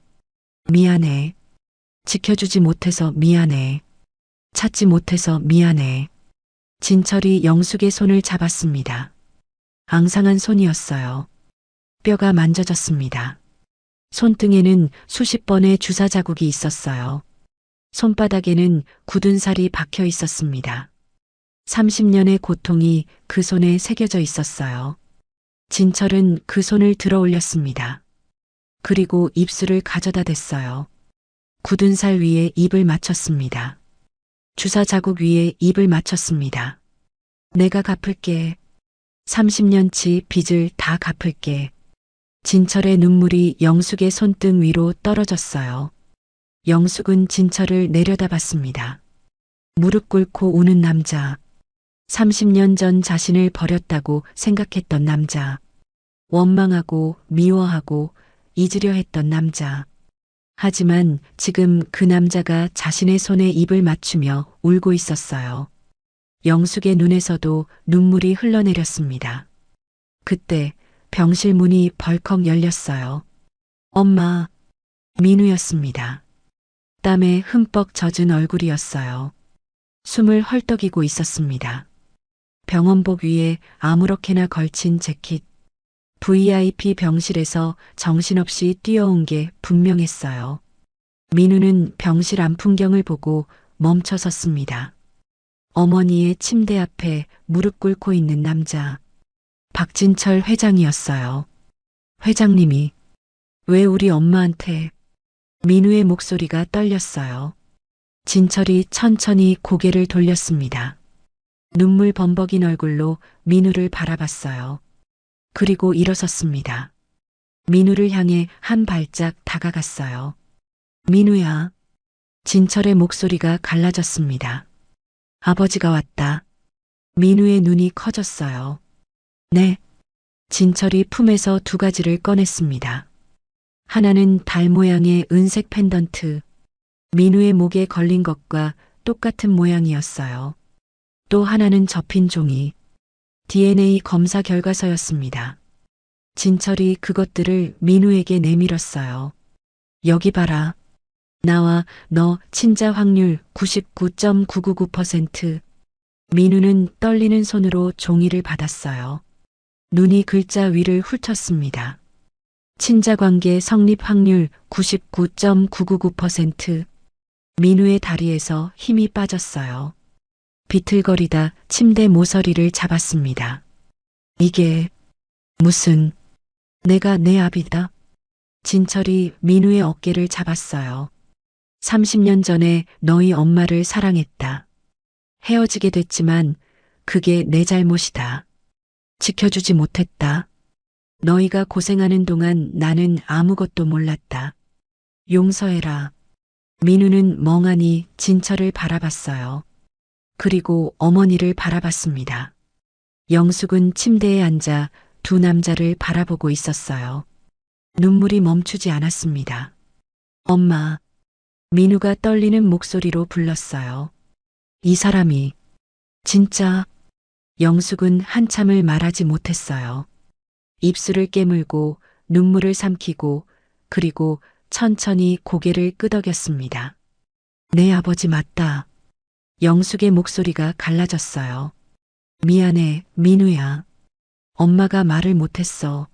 S2: 미안해. 지켜주지 못해서 미안해. 찾지 못해서 미안해. 진철이 영숙의 손을 잡았습니다. 앙상한 손이었어요. 뼈가 만져졌습니다. 손등에는 수십 번의 주사 자국이 있었어요. 손바닥에는 굳은 살이 박혀 있었습니다. 30년의 고통이 그 손에 새겨져 있었어요. 진철은 그 손을 들어 올렸습니다. 그리고 입술을 가져다 댔어요. 굳은 살 위에 입을 맞췄습니다. 주사 자국 위에 입을 맞췄습니다. 내가 갚을게. 30년치 빚을 다 갚을게. 진철의 눈물이 영숙의 손등 위로 떨어졌어요. 영숙은 진철을 내려다봤습니다. 무릎 꿇고 우는 남자. 30년 전 자신을 버렸다고 생각했던 남자. 원망하고 미워하고 잊으려 했던 남자. 하지만 지금 그 남자가 자신의 손에 입을 맞추며 울고 있었어요. 영숙의 눈에서도 눈물이 흘러내렸습니다. 그때 병실 문이 벌컥 열렸어요. 엄마, 민우였습니다. 땀에 흠뻑 젖은 얼굴이었어요. 숨을 헐떡이고 있었습니다. 병원복 위에 아무렇게나 걸친 재킷. VIP 병실에서 정신없이 뛰어온 게 분명했어요. 민우는 병실 안 풍경을 보고 멈춰 섰습니다. 어머니의 침대 앞에 무릎 꿇고 있는 남자. 박진철 회장이었어요. 회장님이 왜 우리 엄마한테? 민우의 목소리가 떨렸어요. 진철이 천천히 고개를 돌렸습니다. 눈물 범벅인 얼굴로 민우를 바라봤어요. 그리고 일어섰습니다. 민우를 향해 한 발짝 다가갔어요. 민우야. 진철의 목소리가 갈라졌습니다. 아버지가 왔다. 민우의 눈이 커졌어요. 네. 진철이 품에서 두 가지를 꺼냈습니다. 하나는 달 모양의 은색 펜던트. 민우의 목에 걸린 것과 똑같은 모양이었어요. 또 하나는 접힌 종이. DNA 검사 결과서였습니다. 진철이 그것들을 민우에게 내밀었어요. 여기 봐라. 나와 너 친자 확률 99.999%. 민우는 떨리는 손으로 종이를 받았어요. 눈이 글자 위를 훑었습니다. 친자 관계 성립 확률 99.999%. 민우의 다리에서 힘이 빠졌어요. 비틀거리다 침대 모서리를 잡았습니다. 이게 무슨 내가 내 아비다. 진철이 민우의 어깨를 잡았어요. 30년 전에 너희 엄마를 사랑했다. 헤어지게 됐지만 그게 내 잘못이다. 지켜주지 못했다. 너희가 고생하는 동안 나는 아무것도 몰랐다. 용서해라. 민우는 멍하니 진철을 바라봤어요. 그리고 어머니를 바라봤습니다. 영숙은 침대에 앉아 두 남자를 바라보고 있었어요. 눈물이 멈추지 않았습니다. 엄마, 민우가 떨리는 목소리로 불렀어요. 이 사람이 진짜. 영숙은 한참을 말하지 못했어요. 입술을 깨물고 눈물을 삼키고 그리고 천천히 고개를 끄덕였습니다. 내 아버지 맞다. 영숙의 목소리가 갈라졌어요. 미안해, 민우야. 엄마가 말을 못했어.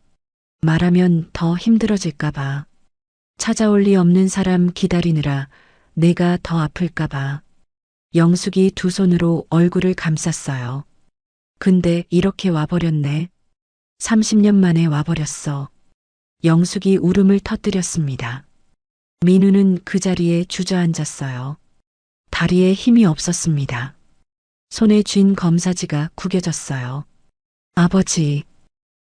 S2: 말하면 더 힘들어질까봐. 찾아올 리 없는 사람 기다리느라 내가 더 아플까봐. 영숙이 두 손으로 얼굴을 감쌌어요. 근데 이렇게 와버렸네. 30년 만에 와버렸어. 영숙이 울음을 터뜨렸습니다. 민우는 그 자리에 주저앉았어요. 다리에 힘이 없었습니다. 손에 쥔 검사지가 구겨졌어요. 아버지.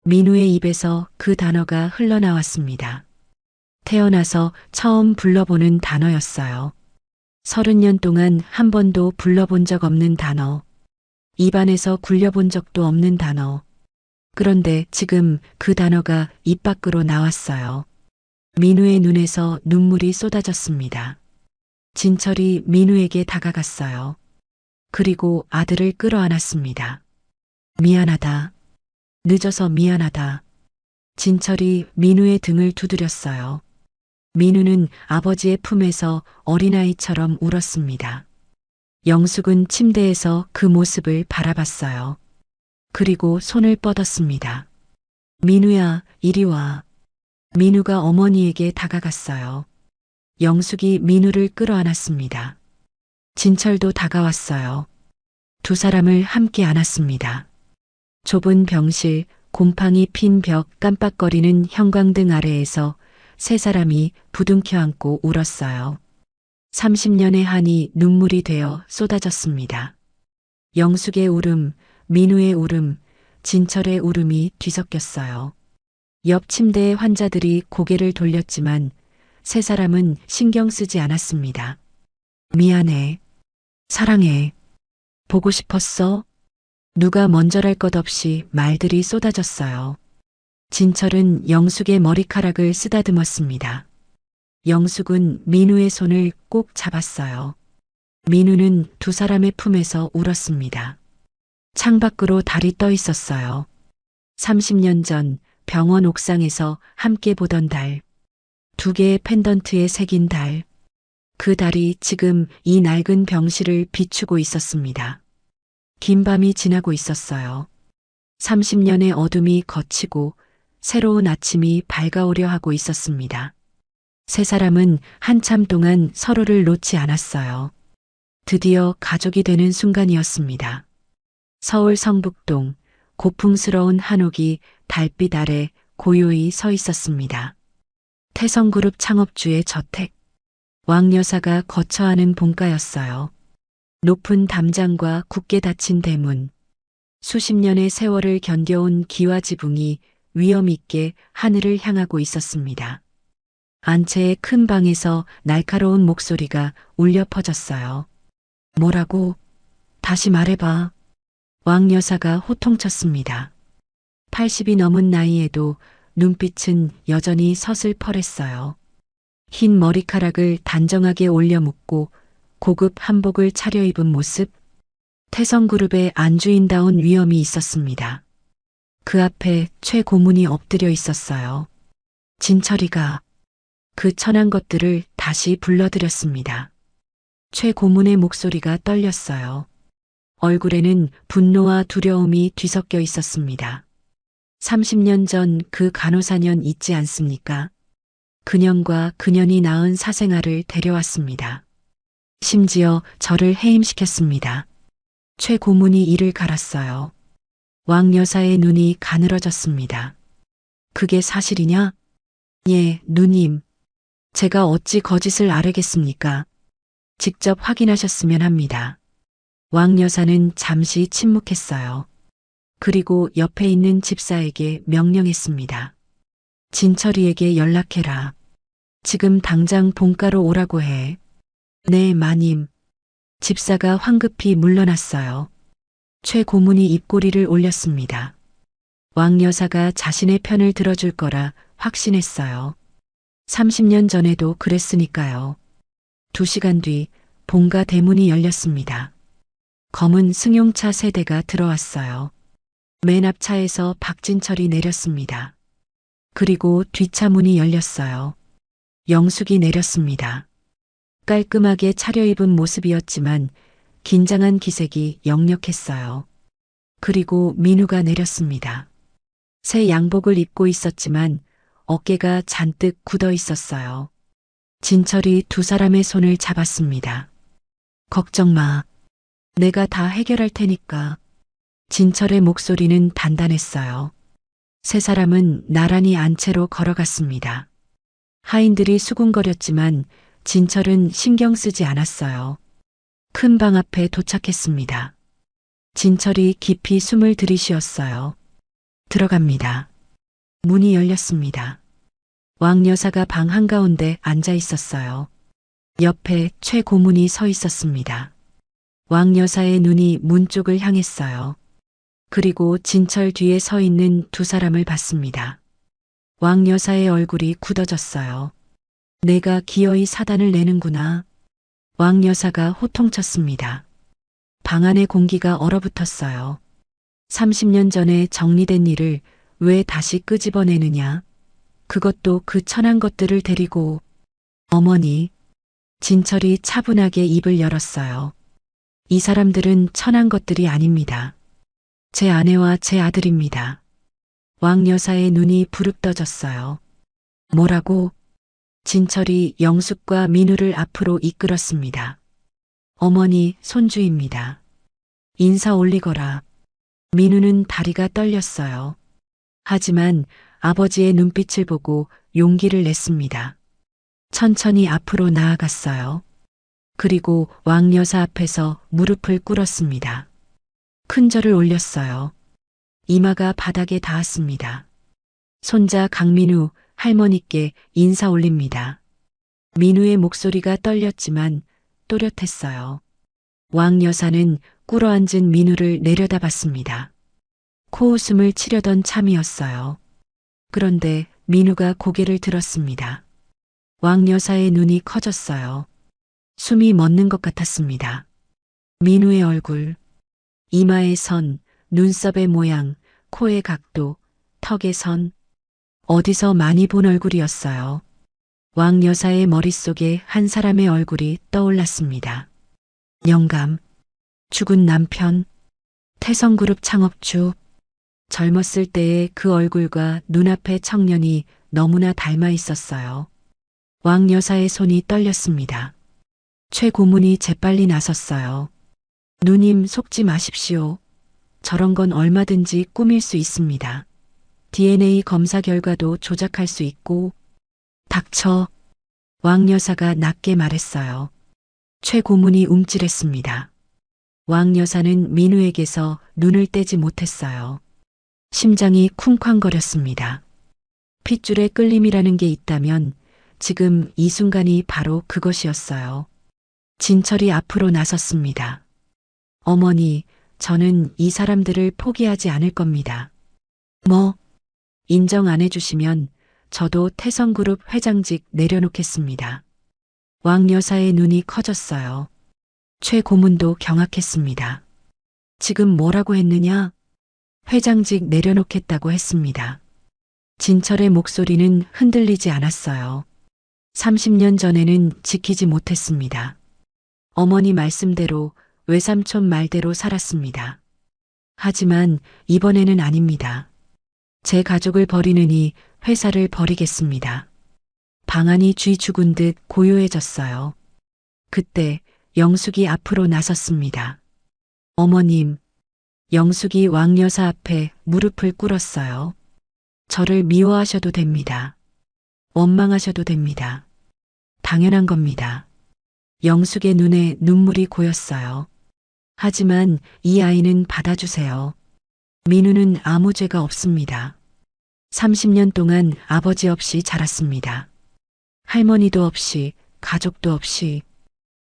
S2: 민우의 입에서 그 단어가 흘러나왔습니다. 태어나서 처음 불러보는 단어였어요. 30년 동안 한 번도 불러본 적 없는 단어. 입안에서 굴려본 적도 없는 단어. 그런데 지금 그 단어가 입 밖으로 나왔어요. 민우의 눈에서 눈물이 쏟아졌습니다. 진철이 민우에게 다가갔어요. 그리고 아들을 끌어안았습니다. 미안하다. 늦어서 미안하다. 진철이 민우의 등을 두드렸어요. 민우는 아버지의 품에서 어린아이처럼 울었습니다. 영숙은 침대에서 그 모습을 바라봤어요. 그리고 손을 뻗었습니다. 민우야, 이리 와. 민우가 어머니에게 다가갔어요. 영숙이 민우를 끌어안았습니다. 진철도 다가왔어요. 두 사람을 함께 안았습니다. 좁은 병실, 곰팡이 핀 벽, 깜빡거리는 형광등 아래에서 세 사람이 부둥켜 안고 울었어요. 30년의 한이 눈물이 되어 쏟아졌습니다. 영숙의 울음, 민우의 울음, 진철의 울음이 뒤섞였어요. 옆 침대의 환자들이 고개를 돌렸지만 세 사람은 신경 쓰지 않았습니다. 미안해. 사랑해. 보고 싶었어? 누가 먼저랄 것 없이 말들이 쏟아졌어요. 진철은 영숙의 머리카락을 쓰다듬었습니다. 영숙은 민우의 손을 꼭 잡았어요. 민우는 두 사람의 품에서 울었습니다. 창밖으로 달이 떠 있었어요. 30년 전 병원 옥상에서 함께 보던 달. 두 개의 펜던트에 새긴 달. 그 달이 지금 이 낡은 병실을 비추고 있었습니다. 긴 밤이 지나고 있었어요. 30년의 어둠이 걷히고 새로운 아침이 밝아오려 하고 있었습니다. 세 사람은 한참 동안 서로를 놓지 않았어요. 드디어 가족이 되는 순간이었습니다. 서울 성북동 고풍스러운 한옥이 달빛 아래 고요히 서 있었습니다. 태성그룹 창업주의 저택. 왕 여사가 거처하는 본가였어요. 높은 담장과 굳게 닫힌 대문. 수십 년의 세월을 견뎌온 기와 지붕이 위엄 있게 하늘을 향하고 있었습니다. 안채의 큰 방에서 날카로운 목소리가 울려 퍼졌어요. 뭐라고? 다시 말해봐. 왕 여사가 호통쳤습니다. 80이 넘은 나이에도 눈빛은 여전히 서슬퍼랬어요. 흰 머리카락을 단정하게 올려 묶고 고급 한복을 차려입은 모습. 태성그룹의 안주인다운 위엄이 있었습니다. 그 앞에 최 고문이 엎드려 있었어요. 진철이가 그 천한 것들을 다시 불러들였습니다. 최 고문의 목소리가 떨렸어요. 얼굴에는 분노와 두려움이 뒤섞여 있었습니다. 30년 전 그 간호사년 잊지 않습니까? 그년과 그년이 낳은 사생아를 데려왔습니다. 심지어 저를 해임시켰습니다. 최 고문이 이를 갈았어요. 왕 여사의 눈이 가늘어졌습니다. 그게 사실이냐? 예, 누님. 제가 어찌 거짓을 아뢰겠습니까? 직접 확인하셨으면 합니다. 왕 여사는 잠시 침묵했어요. 그리고 옆에 있는 집사에게 명령했습니다. 진철이에게 연락해라. 지금 당장 본가로 오라고 해. 네, 마님. 집사가 황급히 물러났어요. 최 고문이 입꼬리를 올렸습니다. 왕 여사가 자신의 편을 들어줄 거라 확신했어요. 30년 전에도 그랬으니까요. 2시간 뒤 본가 대문이 열렸습니다. 검은 승용차 세대가 들어왔어요. 맨 앞차에서 박진철이 내렸습니다. 그리고 뒷차 문이 열렸어요. 영숙이 내렸습니다. 깔끔하게 차려입은 모습이었지만 긴장한 기색이 역력했어요. 그리고 민우가 내렸습니다. 새 양복을 입고 있었지만 어깨가 잔뜩 굳어 있었어요. 진철이 두 사람의 손을 잡았습니다. 걱정 마. 내가 다 해결할 테니까. 진철의 목소리는 단단했어요. 세 사람은 나란히 안채로 걸어갔습니다. 하인들이 수군거렸지만 진철은 신경 쓰지 않았어요. 큰 방 앞에 도착했습니다. 진철이 깊이 숨을 들이쉬었어요. 들어갑니다. 문이 열렸습니다. 왕 여사가 방 한가운데 앉아 있었어요. 옆에 최 고문이 서 있었습니다. 왕 여사의 눈이 문 쪽을 향했어요. 그리고 진철 뒤에 서 있는 두 사람을 봤습니다. 왕 여사의 얼굴이 굳어졌어요. 내가 기어이 사단을 내는구나. 왕 여사가 호통쳤습니다. 방 안의 공기가 얼어붙었어요. 30년 전에 정리된 일을 왜 다시 끄집어내느냐. 그것도 그 천한 것들을 데리고. 어머니. 진철이 차분하게 입을 열었어요. 이 사람들은 천한 것들이 아닙니다. 제 아내와 제 아들입니다. 왕 여사의 눈이 부릅떠졌어요. 뭐라고? 진철이 영숙과 민우를 앞으로 이끌었습니다. 어머니, 손주입니다. 인사 올리거라. 민우는 다리가 떨렸어요. 하지만 아버지의 눈빛을 보고 용기를 냈습니다. 천천히 앞으로 나아갔어요. 그리고 왕 여사 앞에서 무릎을 꿇었습니다. 큰 절을 올렸어요. 이마가 바닥에 닿았습니다. 손자 강민우 할머니께 인사 올립니다. 민우의 목소리가 떨렸지만 또렷했어요. 왕 여사는 꿇어앉은 민우를 내려다봤습니다. 코웃음을 치려던 참이었어요. 그런데 민우가 고개를 들었습니다. 왕 여사의 눈이 커졌어요. 숨이 멎는 것 같았습니다. 민우의 얼굴, 이마의 선, 눈썹의 모양, 코의 각도, 턱의 선, 어디서 많이 본 얼굴이었어요. 왕 여사의 머릿속에 한 사람의 얼굴이 떠올랐습니다. 영감, 죽은 남편, 태성그룹 창업주. 젊었을 때의 그 얼굴과 눈앞의 청년이 너무나 닮아 있었어요. 왕 여사의 손이 떨렸습니다. 최 고문이 재빨리 나섰어요. 누님 속지 마십시오. 저런 건 얼마든지 꾸밀 수 있습니다. DNA 검사 결과도 조작할 수 있고. 닥쳐. 왕 여사가 낮게 말했어요. 최 고문이 움찔했습니다. 왕 여사는 민우에게서 눈을 떼지 못했어요. 심장이 쿵쾅거렸습니다. 핏줄의 끌림이라는 게 있다면 지금 이 순간이 바로 그것이었어요. 진철이 앞으로 나섰습니다. 어머니, 저는 이 사람들을 포기하지 않을 겁니다. 뭐? 인정 안 해주시면 저도 태성그룹 회장직 내려놓겠습니다. 왕 여사의 눈이 커졌어요. 최 고문도 경악했습니다. 지금 뭐라고 했느냐? 회장직 내려놓겠다고 했습니다. 진철의 목소리는 흔들리지 않았어요. 30년 전에는 지키지 못했습니다. 어머니 말씀대로 외삼촌 말대로 살았습니다. 하지만 이번에는 아닙니다. 제 가족을 버리느니 회사를 버리겠습니다. 방안이 쥐 죽은 듯 고요해졌어요. 그때 영숙이 앞으로 나섰습니다. 어머님, 영숙이 왕 여사 앞에 무릎을 꿇었어요. 저를 미워하셔도 됩니다. 원망하셔도 됩니다. 당연한 겁니다. 영숙의 눈에 눈물이 고였어요. 하지만 이 아이는 받아주세요. 민우는 아무 죄가 없습니다. 30년 동안 아버지 없이 자랐습니다. 할머니도 없이, 가족도 없이.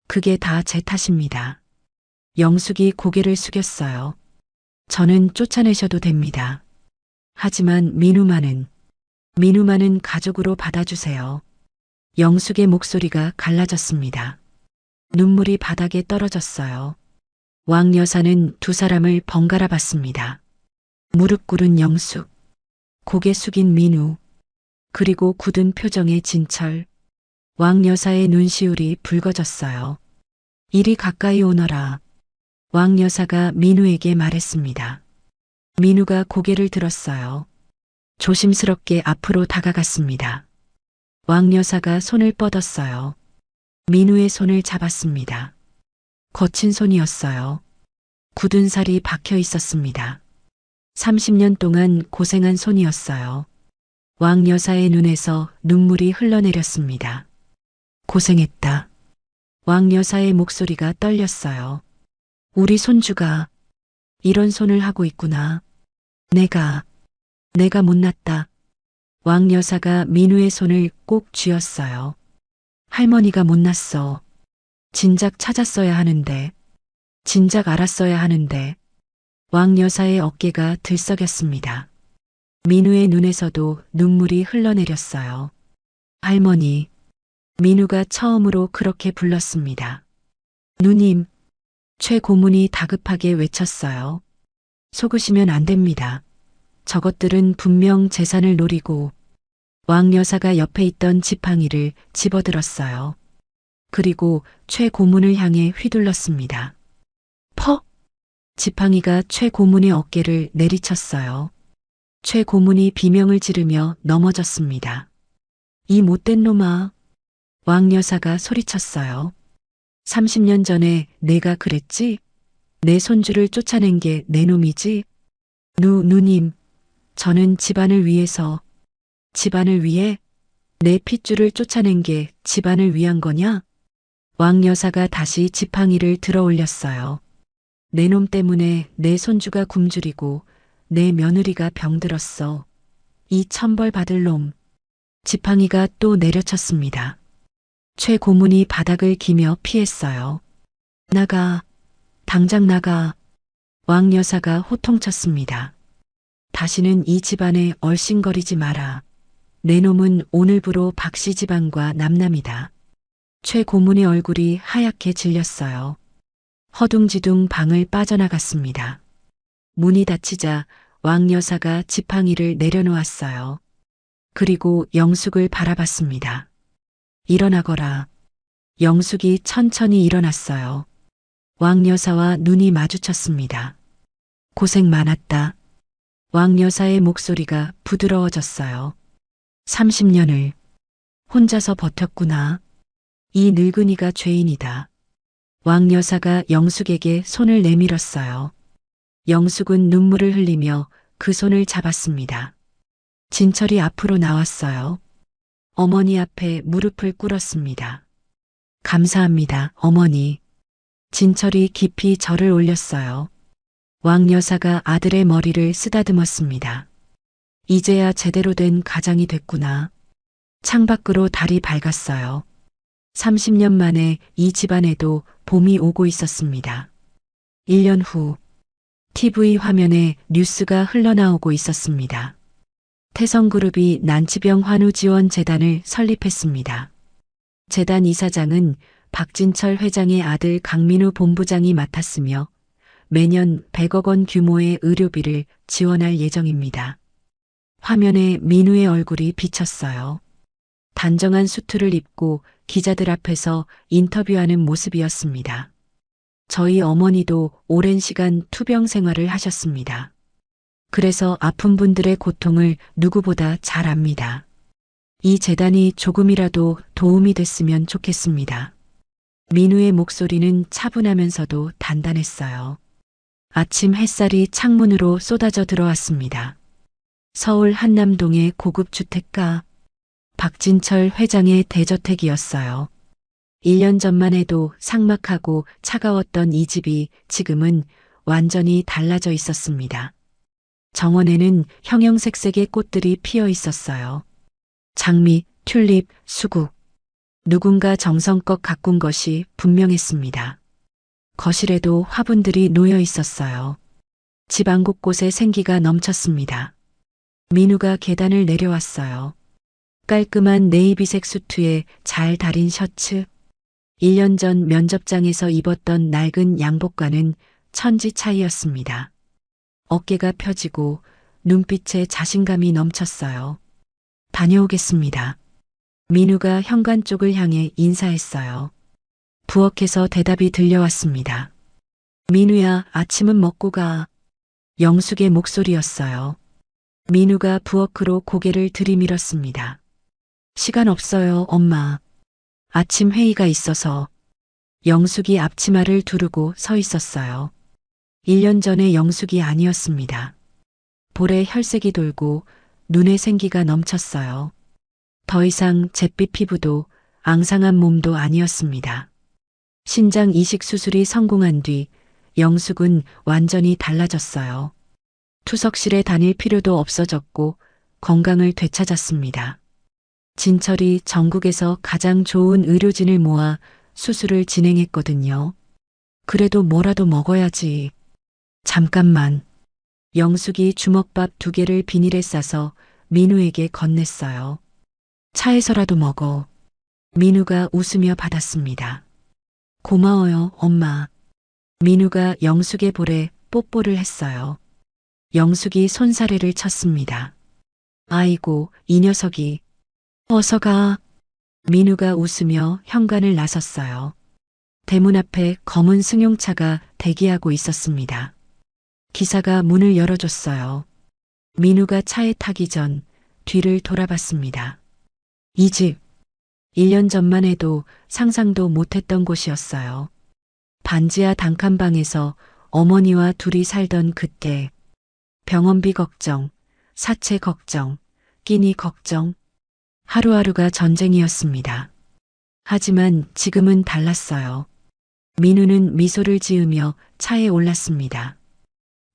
S2: 그게 다 제 탓입니다. 영숙이 고개를 숙였어요. 저는 쫓아내셔도 됩니다. 하지만 민우만은 가족으로 받아주세요. 영숙의 목소리가 갈라졌습니다. 눈물이 바닥에 떨어졌어요. 왕 여사는 두 사람을 번갈아 봤습니다. 무릎 꿇은 영숙, 고개 숙인 민우, 그리고 굳은 표정의 진철. 왕 여사의 눈시울이 붉어졌어요. 이리 가까이 오너라. 왕 여사가 민우에게 말했습니다. 민우가 고개를 들었어요. 조심스럽게 앞으로 다가갔습니다. 왕 여사가 손을 뻗었어요. 민우의 손을 잡았습니다. 거친 손이었어요. 굳은 살이 박혀 있었습니다. 30년 동안 고생한 손이었어요. 왕 여사의 눈에서 눈물이 흘러내렸습니다. 고생했다. 왕 여사의 목소리가 떨렸어요. 우리 손주가 이런 손을 하고 있구나. 내가 못났다. 왕 여사가 민우의 손을 꼭 쥐었어요. 할머니가 못났어. 진작 찾았어야 하는데. 진작 알았어야 하는데. 왕 여사의 어깨가 들썩였습니다. 민우의 눈에서도 눈물이 흘러내렸어요. 할머니. 민우가 처음으로 그렇게 불렀습니다. 누님. 최 고문이 다급하게 외쳤어요. 속으시면 안 됩니다. 저것들은 분명 재산을 노리고. 왕 여사가 옆에 있던 지팡이를 집어들었어요. 그리고 최 고문을 향해 휘둘렀습니다. 퍽! 지팡이가 최 고문의 어깨를 내리쳤어요. 최 고문이 비명을 지르며 넘어졌습니다. 이 못된 놈아! 왕 여사가 소리쳤어요. 30년 전에 내가 그랬지? 내 손주를 쫓아낸 게 내 놈이지? 누님, 저는 집안을 위해서, 집안을 위해 내 핏줄을 쫓아낸 게 집안을 위한 거냐? 왕 여사가 다시 지팡이를 들어 올렸어요. 내 놈 때문에 내 손주가 굶주리고 내 며느리가 병들었어. 이 천벌 받을 놈. 지팡이가 또 내려쳤습니다. 최 고문이 바닥을 기며 피했어요. 나가, 당장 나가. 왕 여사가 호통쳤습니다. 다시는 이 집안에 얼씬거리지 마라. 내 놈은 오늘부로 박씨 집안과 남남이다. 최 고문의 얼굴이 하얗게 질렸어요. 허둥지둥 방을 빠져나갔습니다. 문이 닫히자 왕 여사가 지팡이를 내려놓았어요. 그리고 영숙을 바라봤습니다. 일어나거라. 영숙이 천천히 일어났어요. 왕 여사와 눈이 마주쳤습니다. 고생 많았다. 왕 여사의 목소리가 부드러워졌어요. 30년을 혼자서 버텼구나. 이 늙은이가 죄인이다. 왕 여사가 영숙에게 손을 내밀었어요. 영숙은 눈물을 흘리며 그 손을 잡았습니다. 진철이 앞으로 나왔어요. 어머니 앞에 무릎을 꿇었습니다. 감사합니다, 어머니. 진철이 깊이 절을 올렸어요. 왕 여사가 아들의 머리를 쓰다듬었습니다. 이제야 제대로 된 가장이 됐구나. 창밖으로 달이 밝았어요. 30년 만에 이 집안에도 봄이 오고 있었습니다. 1년 후 TV 화면에 뉴스가 흘러나오고 있었습니다. 태성그룹이 난치병 환우 지원 재단을 설립했습니다. 재단 이사장은 박진철 회장의 아들 강민우 본부장이 맡았으며 매년 100억 원 규모의 의료비를 지원할 예정입니다. 화면에 민우의 얼굴이 비쳤어요. 단정한 수트를 입고 기자들 앞에서 인터뷰하는 모습이었습니다. 저희 어머니도 오랜 시간 투병 생활을 하셨습니다. 그래서 아픈 분들의 고통을 누구보다 잘 압니다. 이 재단이 조금이라도 도움이 됐으면 좋겠습니다. 민우의 목소리는 차분하면서도 단단했어요. 아침 햇살이 창문으로 쏟아져 들어왔습니다. 서울 한남동의 고급 주택가 박진철 회장의 대저택이었어요. 1년 전만 해도 삭막하고 차가웠던 이 집이 지금은 완전히 달라져 있었습니다. 정원에는 형형색색의 꽃들이 피어 있었어요. 장미, 튤립, 수국. 누군가 정성껏 가꾼 것이 분명했습니다. 거실에도 화분들이 놓여 있었어요. 집 안 곳곳에 생기가 넘쳤습니다. 민우가 계단을 내려왔어요. 깔끔한 네이비색 수트에 잘 다린 셔츠. 1년 전 면접장에서 입었던 낡은 양복과는 천지 차이였습니다. 어깨가 펴지고 눈빛에 자신감이 넘쳤어요. 다녀오겠습니다. 민우가 현관 쪽을 향해 인사했어요. 부엌에서 대답이 들려왔습니다. 민우야, 아침은 먹고 가. 영숙의 목소리였어요. 민우가 부엌으로 고개를 들이밀었습니다. 시간 없어요, 엄마. 아침 회의가 있어서. 영숙이 앞치마를 두르고 서 있었어요. 1년 전의 영숙이 아니었습니다. 볼에 혈색이 돌고 눈에 생기가 넘쳤어요. 더 이상 잿빛 피부도 앙상한 몸도 아니었습니다. 신장 이식 수술이 성공한 뒤 영숙은 완전히 달라졌어요. 투석실에 다닐 필요도 없어졌고 건강을 되찾았습니다. 진철이 전국에서 가장 좋은 의료진을 모아 수술을 진행했거든요. 그래도 뭐라도 먹어야지. 잠깐만. 영숙이 주먹밥 2개를 비닐에 싸서 민우에게 건넸어요. 차에서라도 먹어. 민우가 웃으며 받았습니다. 고마워요, 엄마. 민우가 영숙의 볼에 뽀뽀를 했어요. 영숙이 손사래를 쳤습니다. 아이고, 이 녀석이. 어서 가. 민우가 웃으며 현관을 나섰어요. 대문 앞에 검은 승용차가 대기하고 있었습니다. 기사가 문을 열어줬어요. 민우가 차에 타기 전 뒤를 돌아봤습니다. 이 집, 1년 전만 해도 상상도 못했던 곳이었어요. 반지하 단칸방에서 어머니와 둘이 살던 그때, 병원비 걱정, 사채 걱정, 끼니 걱정, 하루하루가 전쟁이었습니다. 하지만 지금은 달랐어요. 민우는 미소를 지으며 차에 올랐습니다.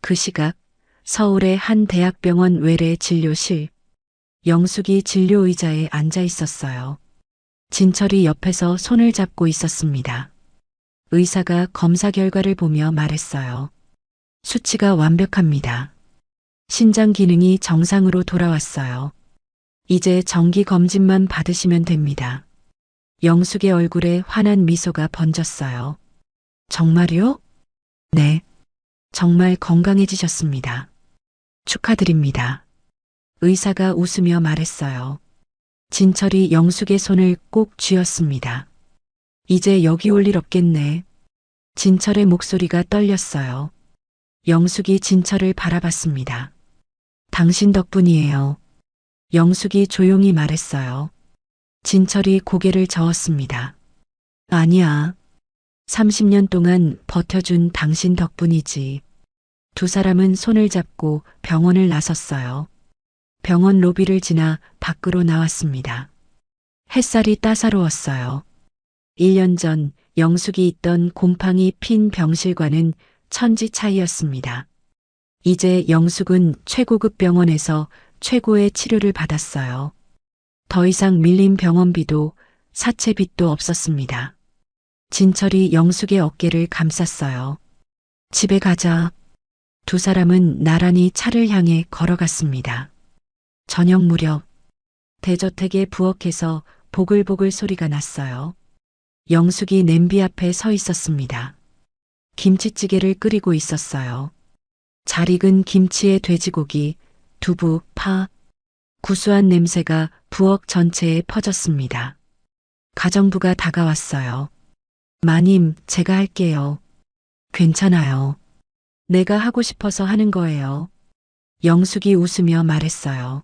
S2: 그 시각 서울의 한 대학병원 외래 진료실, 영숙이 진료 의자에 앉아 있었어요. 진철이 옆에서 손을 잡고 있었습니다. 의사가 검사 결과를 보며 말했어요. 수치가 완벽합니다. 신장 기능이 정상으로 돌아왔어요. 이제 정기 검진만 받으시면 됩니다. 영숙의 얼굴에 환한 미소가 번졌어요. 정말요? 네. 정말 건강해지셨습니다. 축하드립니다. 의사가 웃으며 말했어요. 진철이 영숙의 손을 꼭 쥐었습니다. 이제 여기 올 일 없겠네. 진철의 목소리가 떨렸어요. 영숙이 진철을 바라봤습니다. 당신 덕분이에요. 영숙이 조용히 말했어요. 진철이 고개를 저었습니다. 아니야. 30년 동안 버텨준 당신 덕분이지. 두 사람은 손을 잡고 병원을 나섰어요. 병원 로비를 지나 밖으로 나왔습니다. 햇살이 따사로웠어요. 1년 전 영숙이 있던 곰팡이 핀 병실과는 천지 차이였습니다. 이제 영숙은 최고급 병원에서 최고의 치료를 받았어요. 더 이상 밀린 병원비도 사채빚도 없었습니다. 진철이 영숙의 어깨를 감쌌어요. 집에 가자. 두 사람은 나란히 차를 향해 걸어갔습니다. 저녁 무렵 대저택의 부엌에서 보글보글 소리가 났어요. 영숙이 냄비 앞에 서 있었습니다. 김치찌개를 끓이고 있었어요. 잘 익은 김치에 돼지고기, 두부, 파, 구수한 냄새가 부엌 전체에 퍼졌습니다. 가정부가 다가왔어요. 마님, 제가 할게요. 괜찮아요. 내가 하고 싶어서 하는 거예요. 영숙이 웃으며 말했어요.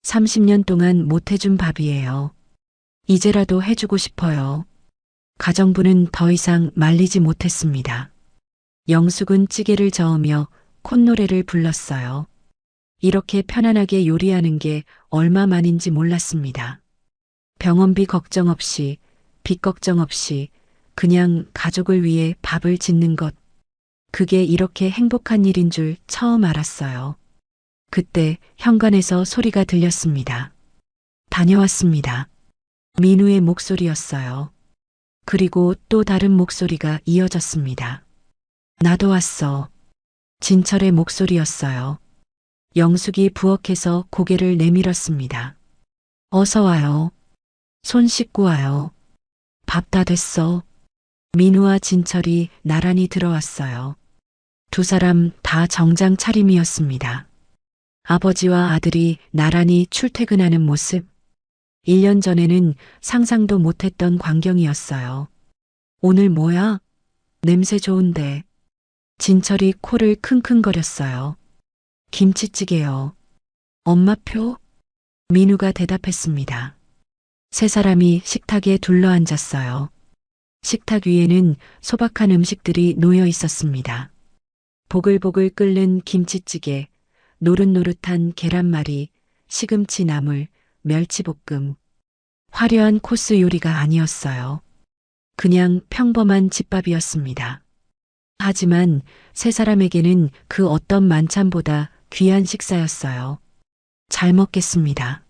S2: 30년 동안 못 해준 밥이에요. 이제라도 해주고 싶어요. 가정부는 더 이상 말리지 못했습니다. 영숙은 찌개를 저으며 콧노래를 불렀어요. 이렇게 편안하게 요리하는 게 얼마만인지 몰랐습니다. 병원비 걱정 없이, 빚 걱정 없이 그냥 가족을 위해 밥을 짓는 것. 그게 이렇게 행복한 일인 줄 처음 알았어요. 그때 현관에서 소리가 들렸습니다. 다녀왔습니다. 민우의 목소리였어요. 그리고 또 다른 목소리가 이어졌습니다. 나도 왔어. 진철의 목소리였어요. 영숙이 부엌에서 고개를 내밀었습니다. 어서 와요. 손 씻고 와요. 밥 다 됐어. 민우와 진철이 나란히 들어왔어요. 두 사람 다 정장 차림이었습니다. 아버지와 아들이 나란히 출퇴근하는 모습. 1년 전에는 상상도 못했던 광경이었어요. 오늘 뭐야? 냄새 좋은데. 진철이 코를 킁킁거렸어요. 김치찌개요. 엄마표? 민우가 대답했습니다. 세 사람이 식탁에 둘러앉았어요. 식탁 위에는 소박한 음식들이 놓여 있었습니다. 보글보글 끓는 김치찌개, 노릇노릇한 계란말이, 시금치 나물, 멸치볶음. 화려한 코스 요리가 아니었어요. 그냥 평범한 집밥이었습니다. 하지만 세 사람에게는 그 어떤 만찬보다 귀한 식사였어요. 잘 먹겠습니다.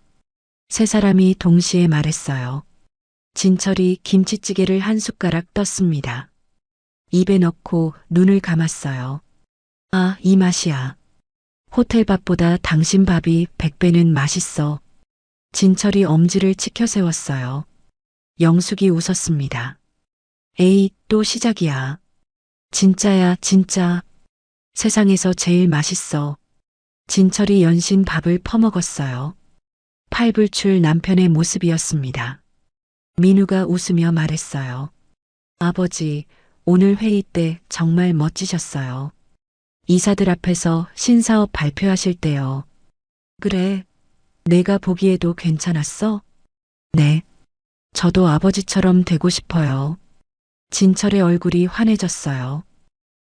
S2: 세 사람이 동시에 말했어요. 진철이 김치찌개를 한 숟가락 떴습니다. 입에 넣고 눈을 감았어요. 아, 이 맛이야. 호텔 밥보다 당신 밥이 100배는 맛있어. 진철이 엄지를 치켜 세웠어요. 영숙이 웃었습니다. 에이, 또 시작이야. 진짜야, 진짜. 세상에서 제일 맛있어. 진철이 연신 밥을 퍼먹었어요. 팔불출 남편의 모습이었습니다. 민우가 웃으며 말했어요. 아버지, 오늘 회의 때 정말 멋지셨어요. 이사들 앞에서 신사업 발표하실 때요. 그래, 내가 보기에도 괜찮았어? 네. 저도 아버지처럼 되고 싶어요. 진철의 얼굴이 환해졌어요.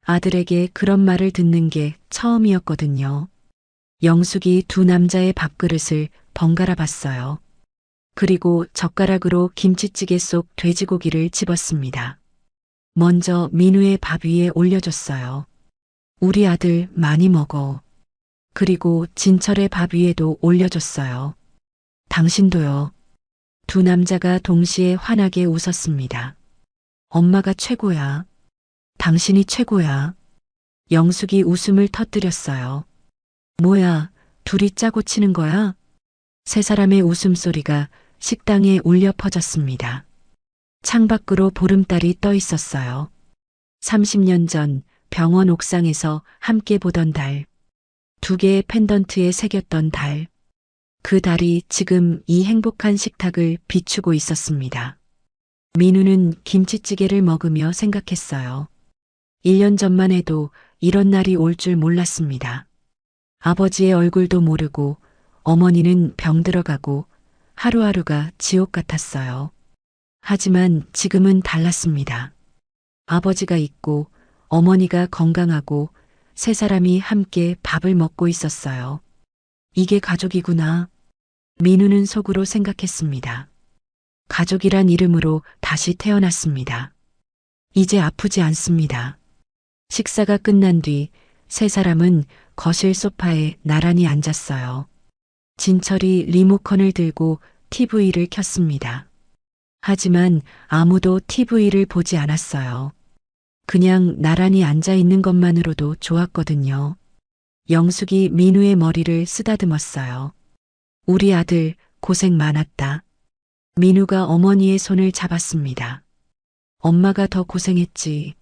S2: 아들에게 그런 말을 듣는 게 처음이었거든요. 영숙이 두 남자의 밥그릇을 번갈아 봤어요. 그리고 젓가락으로 김치찌개 속 돼지고기를 집었습니다. 먼저 민우의 밥 위에 올려줬어요. 우리 아들 많이 먹어. 그리고 진철의 밥 위에도 올려줬어요. 당신도요. 두 남자가 동시에 환하게 웃었습니다. 엄마가 최고야. 당신이 최고야. 영숙이 웃음을 터뜨렸어요. 뭐야, 둘이 짜고 치는 거야? 세 사람의 웃음소리가 식당에 울려 퍼졌습니다. 창밖으로 보름달이 떠 있었어요. 30년 전 병원 옥상에서 함께 보던 달. 두 개의 펜던트에 새겼던 달. 그 달이 지금 이 행복한 식탁을 비추고 있었습니다. 민우는 김치찌개를 먹으며 생각했어요. 1년 전만 해도 이런 날이 올 줄 몰랐습니다. 아버지의 얼굴도 모르고 어머니는 병들어가고 하루하루가 지옥 같았어요. 하지만 지금은 달랐습니다. 아버지가 있고 어머니가 건강하고 세 사람이 함께 밥을 먹고 있었어요. 이게 가족이구나. 민우는 속으로 생각했습니다. 가족이란 이름으로 다시 태어났습니다. 이제 아프지 않습니다. 식사가 끝난 뒤 세 사람은 거실 소파에 나란히 앉았어요. 진철이 리모컨을 들고 TV를 켰습니다. 하지만 아무도 TV를 보지 않았어요. 그냥 나란히 앉아 있는 것만으로도 좋았거든요. 영숙이 민우의 머리를 쓰다듬었어요. 우리 아들 고생 많았다. 민우가 어머니의 손을 잡았습니다. 엄마가 더 고생했지.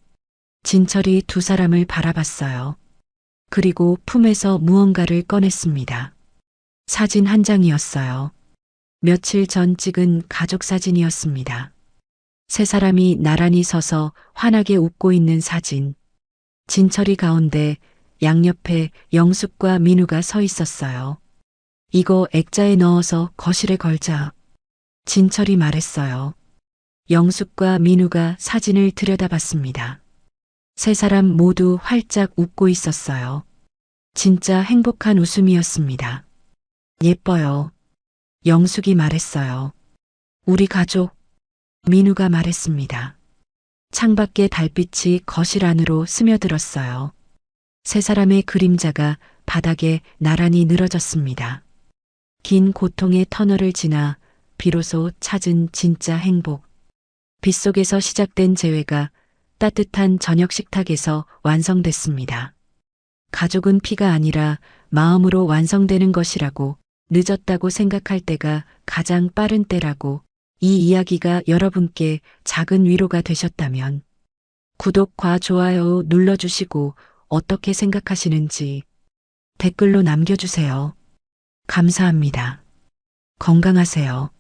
S2: 진철이 두 사람을 바라봤어요. 그리고 품에서 무언가를 꺼냈습니다. 사진 한 장이었어요. 며칠 전 찍은 가족 사진이었습니다. 세 사람이 나란히 서서 환하게 웃고 있는 사진. 진철이 가운데, 양옆에 영숙과 민우가 서 있었어요. 이거 액자에 넣어서 거실에 걸자. 진철이 말했어요. 영숙과 민우가 사진을 들여다봤습니다. 세 사람 모두 활짝 웃고 있었어요. 진짜 행복한 웃음이었습니다. 예뻐요. 영숙이 말했어요. 우리 가족. 민우가 말했습니다. 창밖의 달빛이 거실 안으로 스며들었어요. 세 사람의 그림자가 바닥에 나란히 늘어졌습니다. 긴 고통의 터널을 지나 비로소 찾은 진짜 행복. 빗속에서 시작된 재회가 따뜻한 저녁 식탁에서 완성됐습니다. 가족은 피가 아니라 마음으로 완성되는 것이라고, 늦었다고 생각할 때가 가장 빠른 때라고, 이 이야기가 여러분께 작은 위로가 되셨다면 구독과 좋아요 눌러주시고 어떻게 생각하시는지 댓글로 남겨주세요. 감사합니다. 건강하세요.